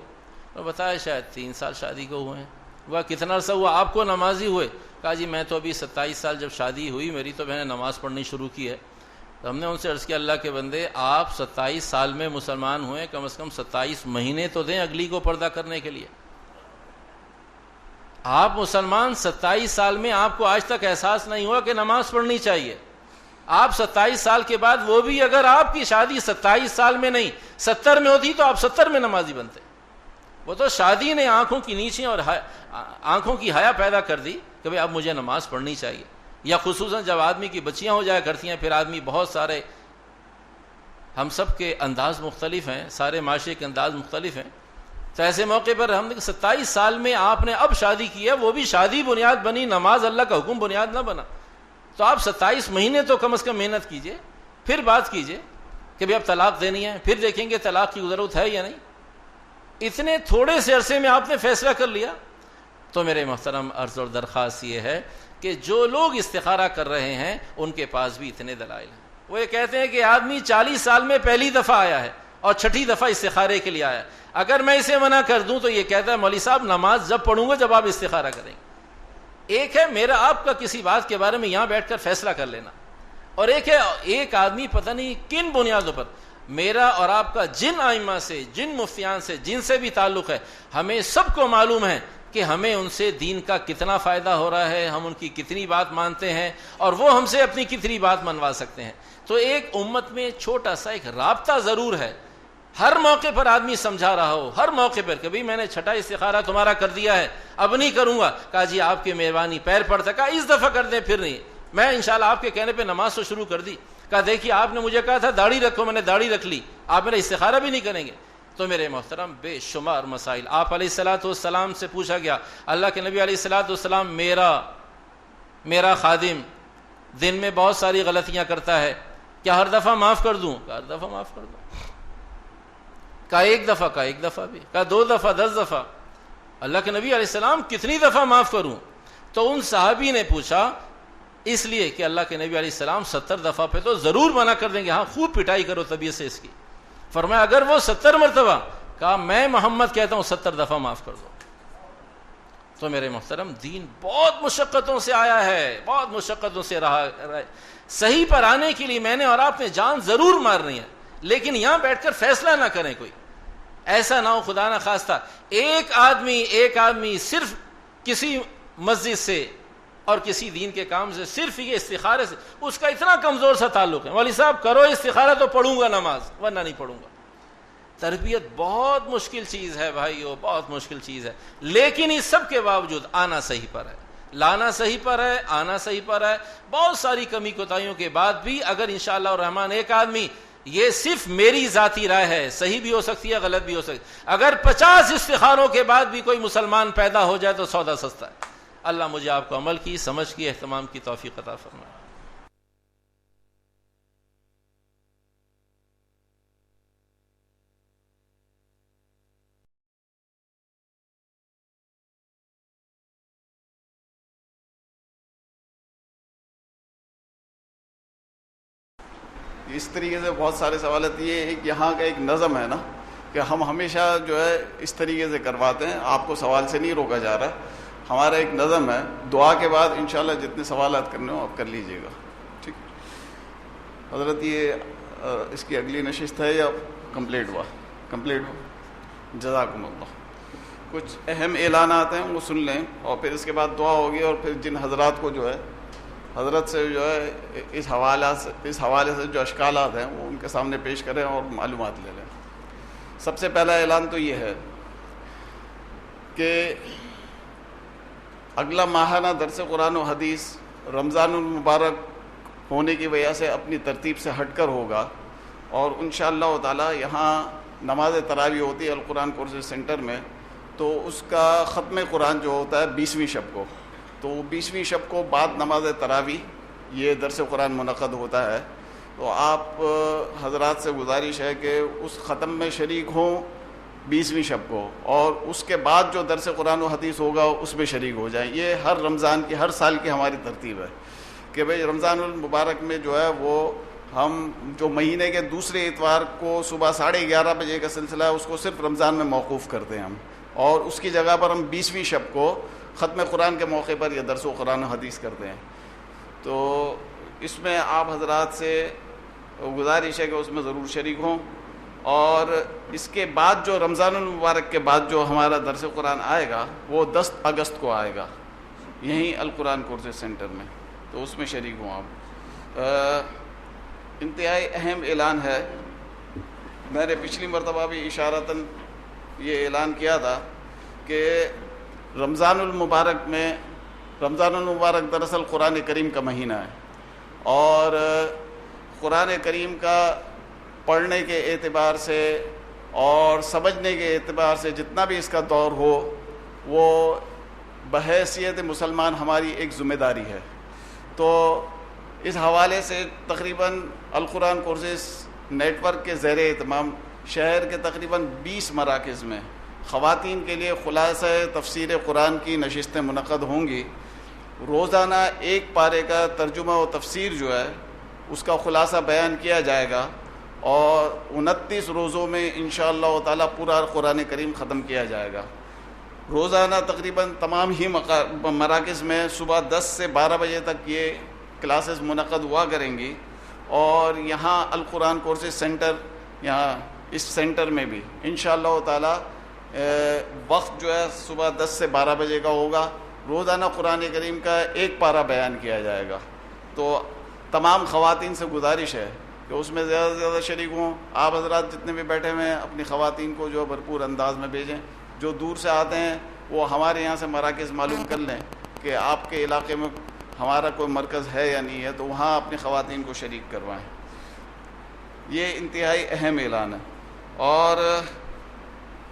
Speaker 2: اور بتایا شاید 3 سال شادی کو ہوئے ہیں۔ وہ کتنا عرصہ ہوا آپ کو نمازی ہوئے؟ کہا جی میں تو ابھی 27 سال جب شادی ہوئی میری تو میں نے نماز پڑھنی شروع کی ہے. تو ہم نے ان سے عرض کیا اللہ کے بندے آپ 27 سال میں مسلمان ہوئے, کم از کم 27 مہینے تو دیں اگلی کو پردہ کرنے کے لیے. آپ مسلمان 27 سال میں آپ کو آج تک احساس نہیں ہوا کہ نماز پڑھنی چاہیے. آپ 27 سال کے بعد, وہ بھی اگر آپ کی شادی 27 سال میں نہیں 70 میں ہوتی تو آپ 70 میں نمازی بنتے. وہ تو شادی نے آنکھوں کی نیچے اور آنکھوں کی حیا پیدا کر دی کہ بھئی اب مجھے نماز پڑھنی چاہیے. یا خصوصاً جب آدمی کی بچیاں ہو جایا کرتی ہیں, پھر آدمی بہت سارے, ہم سب کے انداز مختلف ہیں, سارے معاشرے کے انداز مختلف ہیں, تو ایسے موقع پر ہم نے 27 سال میں آپ نے اب شادی کی ہے, وہ بھی شادی بنیاد بنی, نماز اللہ کا حکم بنیاد نہ بنا, تو آپ 27 مہینے تو کم از کم محنت کیجئے, پھر بات کیجئے کہ بھئی اب طلاق دینی ہے, پھر دیکھیں گے طلاق کی ضرورت ہے یا نہیں. اتنے تھوڑے سے عرصے میں آپ نے فیصلہ کر لیا. تو میرے محترم عرض اور درخواست یہ ہے کہ جو لوگ استخارہ کر رہے ہیں ان کے پاس بھی اتنے دلائل ہیں. وہ یہ کہتے ہیں کہ آدمی 40 سال میں پہلی دفعہ آیا ہے اور 6ٹھی دفعہ استخارے کے لیے آیا ہے, اگر میں اسے منع کر دوں تو یہ کہتا ہے مولوی صاحب نماز جب پڑھوں گا جب آپ استخارہ کریں گے. ایک ہے میرا آپ کا کسی بات کے بارے میں یہاں بیٹھ کر فیصلہ کر لینا, اور ایک ہے ایک آدمی پتہ نہیں کن بنیادوں پر میرا اور آپ کا جن ائمہ سے, جن مفتیان سے, جن سے بھی تعلق ہے, ہمیں سب کو معلوم ہے کہ ہمیں ان سے دین کا کتنا فائدہ ہو رہا ہے, ہم ان کی کتنی بات مانتے ہیں اور وہ ہم سے اپنی کتنی بات منوا سکتے ہیں. تو ایک امت میں چھوٹا سا ایک رابطہ ضرور ہے, ہر موقع پر آدمی سمجھا رہا ہو, ہر موقع پر کہ بھئی میں نے 6ٹھا استخارہ تمہارا کر دیا ہے اب نہیں کروں گا. کہا جی آپ کی مہربانی, پیر پڑتا, کہا اس دفعہ کر دیں پھر نہیں. میں انشاءاللہ آپ کے کہنے پہ نماز تو شروع کر دی. کہا دیکھیے آپ نے مجھے کہا تھا داڑھی رکھو, میں نے داڑھی رکھ لی, آپ میرا استخارہ بھی نہیں کریں گے. تو میرے محترم بے شمار مسائل. آپ علیہ الصلوۃ والسلام سے پوچھا گیا, اللہ کے نبی علیہ الصلوۃ والسلام میرا خادم دن میں بہت ساری غلطیاں کرتا ہے, کیا ہر دفعہ معاف کر دوں؟ کہا ہر دفعہ معاف کر دوں. کہا ایک دفعہ بھی, کہا 2 دفعہ 10 دفعہ. اللہ کے نبی علیہ السلام کتنی دفعہ معاف کروں؟ تو ان صحابی نے پوچھا اس لیے کہ اللہ کے نبی علیہ السلام 70 دفعہ پہ تو ضرور منع کر دیں گے, ہاں خوب پٹائی کرو طبیعت سے اس کی. فرمایا اگر وہ 70 مرتبہ, کہا میں محمد کہتا ہوں 70 دفعہ معاف کر دو. تو میرے محترم دین بہت مشقتوں سے آیا ہے, بہت مشقتوں سے رہا. صحیح پر آنے کے لیے میں نے اور آپ نے جان ضرور مارنی ہے, لیکن یہاں بیٹھ کر فیصلہ نہ کریں. کوئی ایسا نہ ہو خدا نہ خواستہ ایک آدمی صرف کسی مسجد سے اور کسی دین کے کام سے, صرف یہ استخارے سے اس کا اتنا کمزور سا تعلق ہے, مولوی صاحب کرو استخارہ تو پڑھوں گا نماز ورنہ نہیں پڑھوں گا. تربیت بہت مشکل چیز ہے بھائیو, بہت مشکل چیز ہے, لیکن اس سب کے باوجود آنا صحیح پر ہے, لانا صحیح پر ہے, آنا صحیح پر ہے. بہت ساری کمی کوتاہیوں کے بعد بھی اگر انشاءاللہ الرحمن ایک آدمی, یہ صرف میری ذاتی رائے ہے, صحیح بھی ہو سکتی ہے غلط بھی ہو سکتی ہے, اگر 50 استخاروں کے بعد بھی کوئی مسلمان پیدا ہو جائے تو سودا سستا ہے. اللہ مجھے آپ کو عمل کی, سمجھ کی, اہتمام کی توفیق عطا فرمائے.
Speaker 1: اس طریقے سے بہت سارے سوالات یہ ہے کہ یہاں کا ایک نظم ہے نا کہ ہم ہمیشہ جو ہے اس طریقے سے کرواتے ہیں, آپ کو سوال سے نہیں روکا جا رہا. ہمارا ایک نظم ہے, دعا کے بعد انشاءاللہ جتنے سوالات کرنے ہو آپ کر لیجئے گا. ٹھیک حضرت, یہ اس کی اگلی نشست ہے یا کمپلیٹ ہوا؟ کمپلیٹ ہو, جزاکم اللہ. کچھ اہم اعلانات ہیں وہ سن لیں اور پھر اس کے بعد دعا ہوگی, اور پھر جن حضرات کو جو ہے حضرت سے جو ہے اس حوالے سے جو اشکالات ہیں وہ ان کے سامنے پیش کریں اور معلومات لے لیں. سب سے پہلا اعلان تو یہ ہے کہ اگلا ماہانہ درس قرآن و حدیث رمضان المبارک ہونے کی وجہ سے اپنی ترتیب سے ہٹ کر ہوگا, اور انشاءاللہ تعالی یہاں نماز تراویح ہوتی ہے القرآن کورسز سینٹر میں, تو اس کا ختم قرآن جو ہوتا ہے 20ویں شب کو, تو 20ویں شب کو بعد نماز تراویح یہ درس قرآن منعقد ہوتا ہے. تو آپ حضرات سے گزارش ہے کہ اس ختم میں شریک ہوں 20ویں شب کو, اور اس کے بعد جو درس قرآن و حدیث ہوگا اس میں شریک ہو جائیں. یہ ہر رمضان کی, ہر سال کی ہماری ترتیب ہے کہ بھئی رمضان المبارک میں جو ہے وہ ہم جو مہینے کے دوسرے اتوار کو صبح 11:30 بجے کا سلسلہ ہے اس کو صرف رمضان میں موقوف کرتے ہیں ہم, اور اس کی جگہ پر ہم 20ویں شب کو ختم قرآن کے موقع پر یا درس و قرآن و حدیث کرتے ہیں. تو اس میں آپ حضرات سے گزارش ہے کہ اس میں ضرور شریک ہوں. اور اس کے بعد جو رمضان المبارک کے بعد جو ہمارا درس قرآن آئے گا وہ 10 اگست کو آئے گا یہیں القرآن کورسز سینٹر میں, تو اس میں شریک ہوں آپ. انتہائی اہم اعلان ہے. میں نے پچھلی مرتبہ بھی اشارتاً یہ اعلان کیا تھا کہ رمضان المبارک دراصل قرآن کریم کا مہینہ ہے, اور قرآن کریم کا پڑھنے کے اعتبار سے اور سمجھنے کے اعتبار سے جتنا بھی اس کا دور ہو وہ بحیثیت مسلمان ہماری ایک ذمہ داری ہے. تو اس حوالے سے تقریباً القرآن کورسز نیٹ ورک کے زیر اہتمام شہر کے تقریباً 20 مراکز میں خواتین کے لیے خلاصہ تفسیر قرآن کی نشستیں منعقد ہوں گی. روزانہ ایک پارے کا ترجمہ و تفسیر جو ہے اس کا خلاصہ بیان کیا جائے گا, اور 29 روزوں میں انشاءاللہ تعالی پورا قرآن کریم ختم کیا جائے گا. روزانہ تقریباً تمام ہی مراکز میں صبح 10 سے 12 بجے تک یہ کلاسز منعقد ہوا کریں گی. اور یہاں القرآن کورسز سینٹر, یہاں اس سینٹر میں بھی انشاءاللہ تعالی وقت جو ہے صبح 10 سے 12 بجے کا ہوگا. روزانہ قرآن کریم کا ایک پارہ بیان کیا جائے گا. تو تمام خواتین سے گزارش ہے کہ اس میں زیادہ سے زیادہ شریک ہوں. آپ حضرات جتنے بھی بیٹھے ہوئے ہیں اپنی خواتین کو جو بھرپور انداز میں بھیجیں. جو دور سے آتے ہیں وہ ہمارے یہاں سے مراکز معلوم کر لیں کہ آپ کے علاقے میں ہمارا کوئی مرکز ہے یا نہیں ہے, تو وہاں اپنی خواتین کو شریک کروائیں. یہ انتہائی اہم اعلان ہے. اور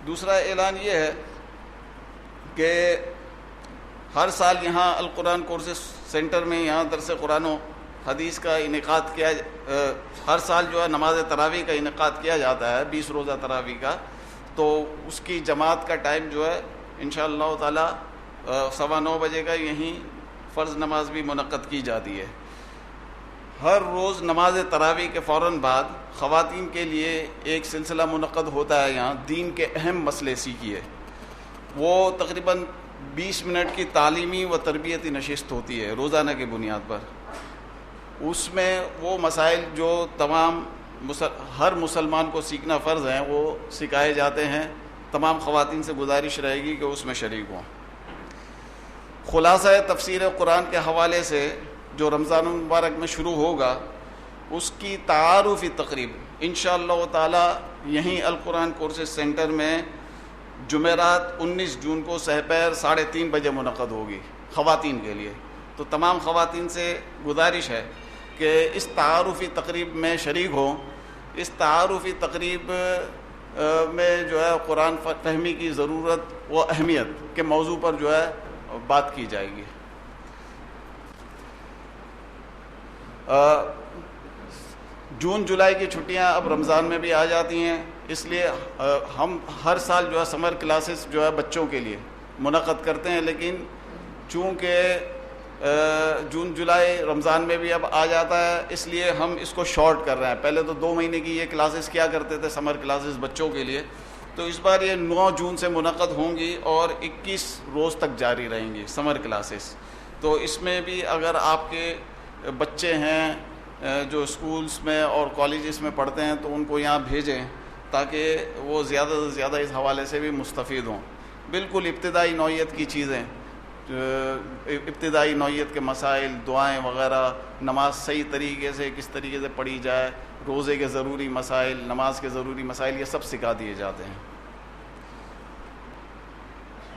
Speaker 1: دوسرا اعلان یہ ہے کہ ہر سال یہاں القرآن کورسز سینٹر میں یہاں درس قرآن و حدیث کا انعقاد کیا, ہر سال جو ہے نماز تراویح کا انعقاد کیا جاتا ہے 20 روزہ تراویح کا. تو اس کی جماعت کا ٹائم جو ہے انشاءاللہ تعالی 9:15 بجے کا یہیں فرض نماز بھی منعقد کی جاتی ہے. ہر روز نماز تراویح کے فوراً بعد خواتین کے لیے ایک سلسلہ منعقد ہوتا ہے یہاں دین کے اہم مسئلے سیکھیے. وہ تقریباً 20 منٹ کی تعلیمی و تربیتی نشست ہوتی ہے روزانہ کی بنیاد پر. اس میں وہ مسائل جو تمام ہر مسلمان کو سیکھنا فرض ہیں وہ سکھائے جاتے ہیں. تمام خواتین سے گزارش رہے گی کہ اس میں شریک ہوں. خلاصہ تفسیر قرآن کے حوالے سے جو رمضان المبارک میں شروع ہوگا اس کی تعارفی تقریب انشاءاللہ تعالی یہیں القرآن کورسز سینٹر میں جمعرات 19 جون کو سحپیر 3:30 بجے منعقد ہوگی خواتین کے لیے. تو تمام خواتین سے گزارش ہے کہ اس تعارفی تقریب میں شریک ہوں. اس تعارفی تقریب میں جو ہے قرآن فہمی کی ضرورت و اہمیت کے موضوع پر جو ہے بات کی جائے گی. جون جولائی کی چھٹیاں اب رمضان میں بھی آ جاتی ہیں, اس لیے ہم ہر سال جو ہے سمر کلاسز جو ہے بچوں کے لیے منعقد کرتے ہیں. لیکن چونکہ جون جولائی رمضان میں بھی اب آ جاتا ہے اس لیے ہم اس کو شارٹ کر رہے ہیں. پہلے تو 2 مہینے کی یہ کلاسز کیا کرتے تھے سمر کلاسز بچوں کے لیے, تو اس بار یہ 9 جون سے منعقد ہوں گی اور 21 روز تک جاری رہیں گی سمر کلاسز. تو اس میں بھی اگر آپ کے بچے ہیں جو اسکولس میں اور کالجز میں پڑھتے ہیں تو ان کو یہاں بھیجیں تاکہ وہ زیادہ سے زیادہ اس حوالے سے بھی مستفید ہوں. بالکل ابتدائی نوعیت کی چیزیں, ابتدائی نوعیت کے مسائل, دعائیں وغیرہ, نماز صحیح طریقے سے کس طریقے سے پڑھی جائے, روزے کے ضروری مسائل, نماز کے ضروری مسائل, یہ سب سکھا دیے جاتے ہیں.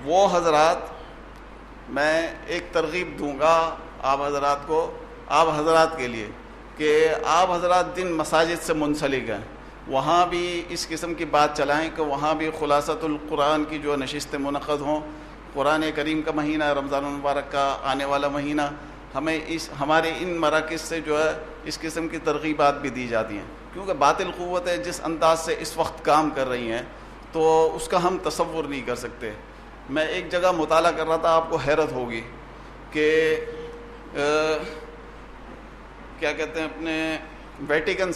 Speaker 1: وہ حضرات میں ایک ترغیب دوں گا آپ حضرات کو, آپ حضرات کے لیے کہ آپ حضرات جن مساجد سے منسلک ہیں وہاں بھی اس قسم کی بات چلائیں کہ وہاں بھی خلاصۃ القرآن کی جو نشستیں منعقد ہوں. قرآن کریم کا مہینہ رمضان المبارک کا آنے والا مہینہ, ہمیں ہمارے ان مراکز سے جو ہے اس قسم کی ترغیبات بھی دی جاتی ہیں, کیونکہ باطل قوتیں جس انداز سے اس وقت کام کر رہی ہیں تو اس کا ہم تصور نہیں کر سکتے. میں ایک جگہ مطالعہ کر رہا تھا, آپ کو حیرت ہوگی کہ کیا کہتے ہیں اپنے ویٹیکن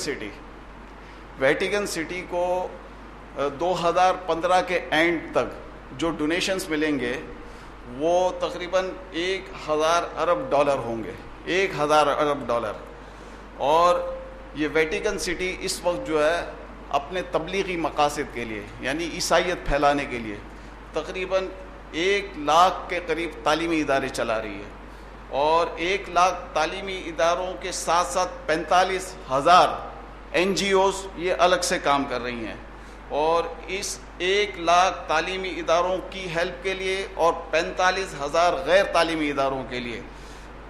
Speaker 1: سٹی کو 2015 کے اینڈ تک جو ڈونیشنز ملیں گے وہ تقریباً 1000 ارب ڈالر ہوں گے، 1000 ارب ڈالر. اور یہ ویٹیکن سٹی اس وقت جو ہے اپنے تبلیغی مقاصد کے لیے، یعنی عیسائیت پھیلانے کے لیے، تقریباً 1 لاکھ کے قریب تعلیمی ادارے چلا رہی ہے. اور 1 لاکھ تعلیمی اداروں کے ساتھ ساتھ 45,000 NGOs یہ الگ سے کام کر رہی ہیں. اور اس 1 لاکھ تعلیمی اداروں کی ہیلپ کے لیے اور 45,000 غیر تعلیمی اداروں کے لیے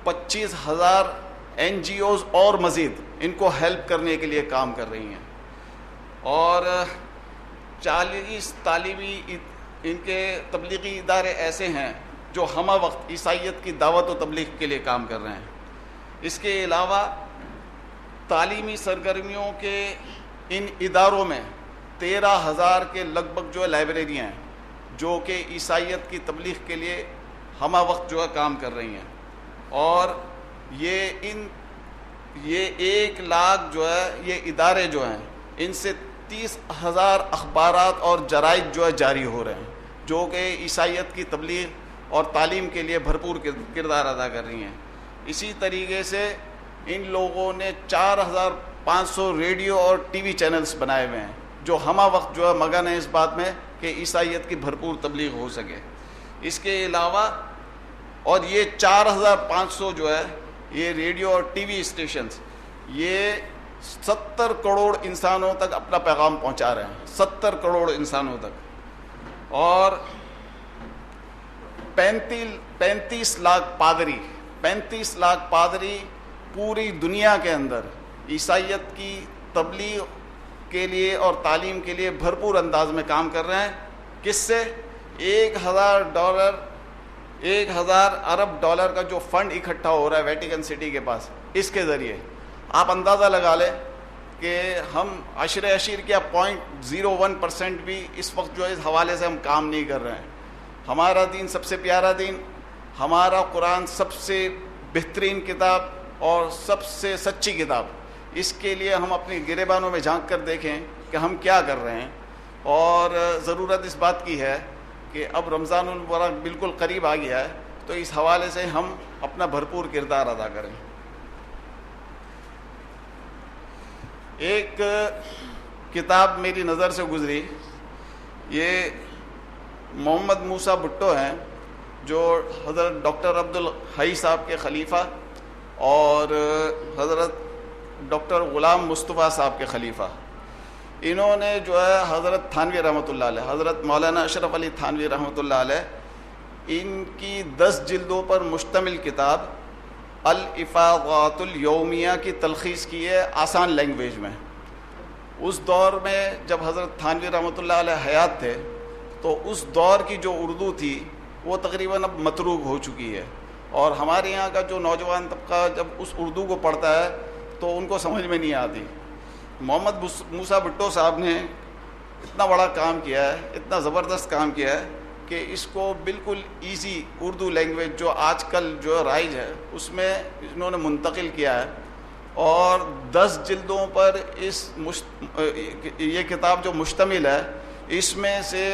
Speaker 1: 25,000 NGOs اور مزید ان کو ہیلپ کرنے کے لیے کام کر رہی ہیں. اور 40 تعلیمی ان کے تبلیغی ادارے ایسے ہیں جو ہمہ وقت عیسائیت کی دعوت و تبلیغ کے لیے کام کر رہے ہیں. اس کے علاوہ تعلیمی سرگرمیوں کے ان اداروں میں 13,000 کے لگ بھگ جو ہے لائبریریاں ہیں جو کہ عیسائیت کی تبلیغ کے لیے ہمہ وقت جو ہے کام کر رہی ہیں. اور یہ 1 لاکھ جو ہے یہ ادارے جو ہیں ان سے 30,000 اخبارات اور جرائد جو ہے جاری ہو رہے ہیں جو کہ عیسائیت کی تبلیغ اور تعلیم کے لیے بھرپور کردار ادا کر رہی ہیں. اسی طریقے سے ان لوگوں نے 4,500 ریڈیو اور ٹی وی چینلز بنائے ہوئے ہیں جو ہمہ وقت جو ہے مگن ہے اس بات میں کہ عیسائیت کی بھرپور تبلیغ ہو سکے. اس کے علاوہ اور یہ 4,500 جو ہے یہ ریڈیو اور ٹی وی اسٹیشنز یہ 70 کروڑ انسانوں تک اپنا پیغام پہنچا رہے ہیں، 70 کروڑ انسانوں تک. اور 35 لاکھ پادری پوری دنیا کے اندر عیسائیت کی تبلیغ کے لیے اور تعلیم کے لیے بھرپور انداز میں کام کر رہے ہیں. کس سے؟ 1,000 ارب ڈالر کا جو فنڈ اکٹھا ہو رہا ہے ویٹیکن سٹی کے پاس، اس کے ذریعے آپ اندازہ لگا لیں کہ ہم عشیر کیا 0.01% بھی اس وقت جو ہے اس حوالے سے ہم کام نہیں کر رہے ہیں. ہمارا دین سب سے پیارا دین، ہمارا قرآن سب سے بہترین کتاب اور سب سے سچی کتاب، اس کے لیے ہم اپنی گریبانوں میں جھانک کر دیکھیں کہ ہم کیا کر رہے ہیں. اور ضرورت اس بات کی ہے کہ اب رمضان المبارک بالکل قریب آ گیا ہے تو اس حوالے سے ہم اپنا بھرپور کردار ادا کریں. ایک کتاب میری نظر سے گزری، یہ محمد موسیٰ بھٹو ہیں جو حضرت ڈاکٹر عبدالحی صاحب کے خلیفہ اور حضرت ڈاکٹر غلام مصطفیٰ صاحب کے خلیفہ. انہوں نے جو ہے حضرت تھانوی رحمۃ اللہ علیہ، حضرت مولانا اشرف علی تھانوی رحمۃ اللہ علیہ، ان کی 10 جلدوں پر مشتمل کتاب الافاضات الیومیہ کی تلخیص کی ہے آسان لینگویج میں. اس دور میں جب حضرت تھانوی رحمۃ اللہ علیہ حیات تھے تو اس دور کی جو اردو تھی وہ تقریباً اب متروک ہو چکی ہے. اور ہمارے یہاں کا جو نوجوان طبقہ جب اس اردو کو پڑھتا ہے تو ان کو سمجھ میں نہیں آتی. محمد موسیٰ بھٹو صاحب نے اتنا بڑا کام کیا ہے، اتنا زبردست کام کیا ہے کہ اس کو بالکل ایزی اردو لینگویج جو آج کل جو رائج ہے اس میں انہوں نے منتقل کیا ہے. اور 10 جلدوں پر یہ کتاب جو مشتمل ہے اس میں سے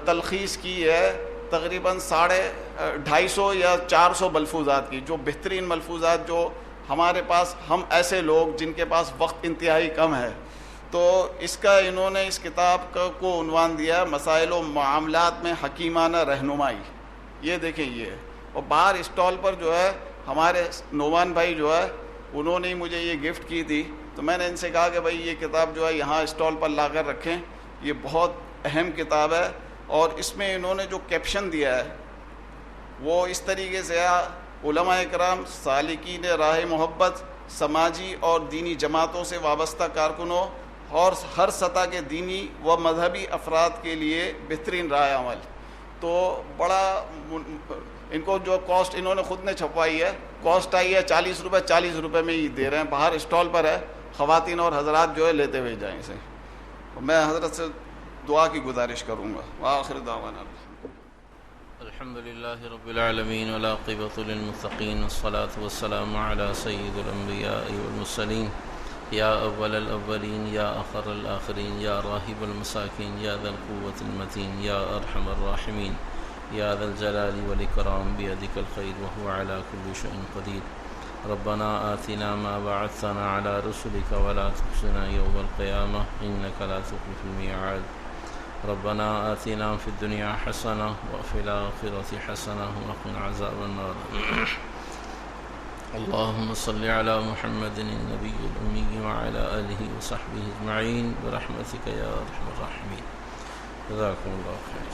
Speaker 1: تلخیص کی ہے تقریباً 250 یا 400 ملفوظات کی، جو بہترین ملفوظات جو ہمارے پاس، ہم ایسے لوگ جن کے پاس وقت انتہائی کم ہے، تو اس کا انہوں نے اس کتاب کو عنوان دیا مسائل و معاملات میں حکیمانہ رہنمائی. یہ دیکھیں یہ، اور باہر اسٹال پر جو ہے ہمارے نعمان بھائی جو ہے انہوں نے مجھے یہ گفٹ کی تھی، تو میں نے ان سے کہا کہ بھائی یہ کتاب جو ہے یہاں اسٹال پر لا کر رکھیں، یہ بہت اہم کتاب ہے. اور اس میں انہوں نے جو کیپشن دیا ہے وہ اس طریقے سے علماء کرام، سالکین راہ محبت، سماجی اور دینی جماعتوں سے وابستہ کارکنوں اور ہر سطح کے دینی و مذہبی افراد کے لیے بہترین رائے عمل. تو بڑا ان کو جو کاسٹ انہوں نے خود نے چھپوائی ہے، کاسٹ آئی ہے 40 روپے، 40 روپے میں ہی دے رہے ہیں. باہر اسٹال پر ہے، خواتین اور حضرات جو ہے لیتے ہوئے جائیں اسے. میں حضرت سے دعا کی گزارش کروں گا. وآخر دعوانا
Speaker 2: الحمد للہ رب العالمین والعاقبۃ للمتقین والصلاة والسلام علی سید الانبیاء والمرسلین یا اول الاولین یا آخر الآخرین یا راحب المساکین یا ذا القوة المتین یا ارحم الراحمین يا ذا الجلال والإكرام بيدك الخير وهو على كل شيء قدير. ربنا آتنا ما بعثتنا على رسلك ولا تخزنا يوم القيامة إنك لا تخلف الميعاد. ربنا آتنا في الدنيا حسنة وفي الآخرة حسنة وقنا عذاب النار. اللهم صل على محمد النبي الأمي وعلى آله وصحبه أجمعين برحمتك يا أرحم الراحمين. جزاكم الله خير.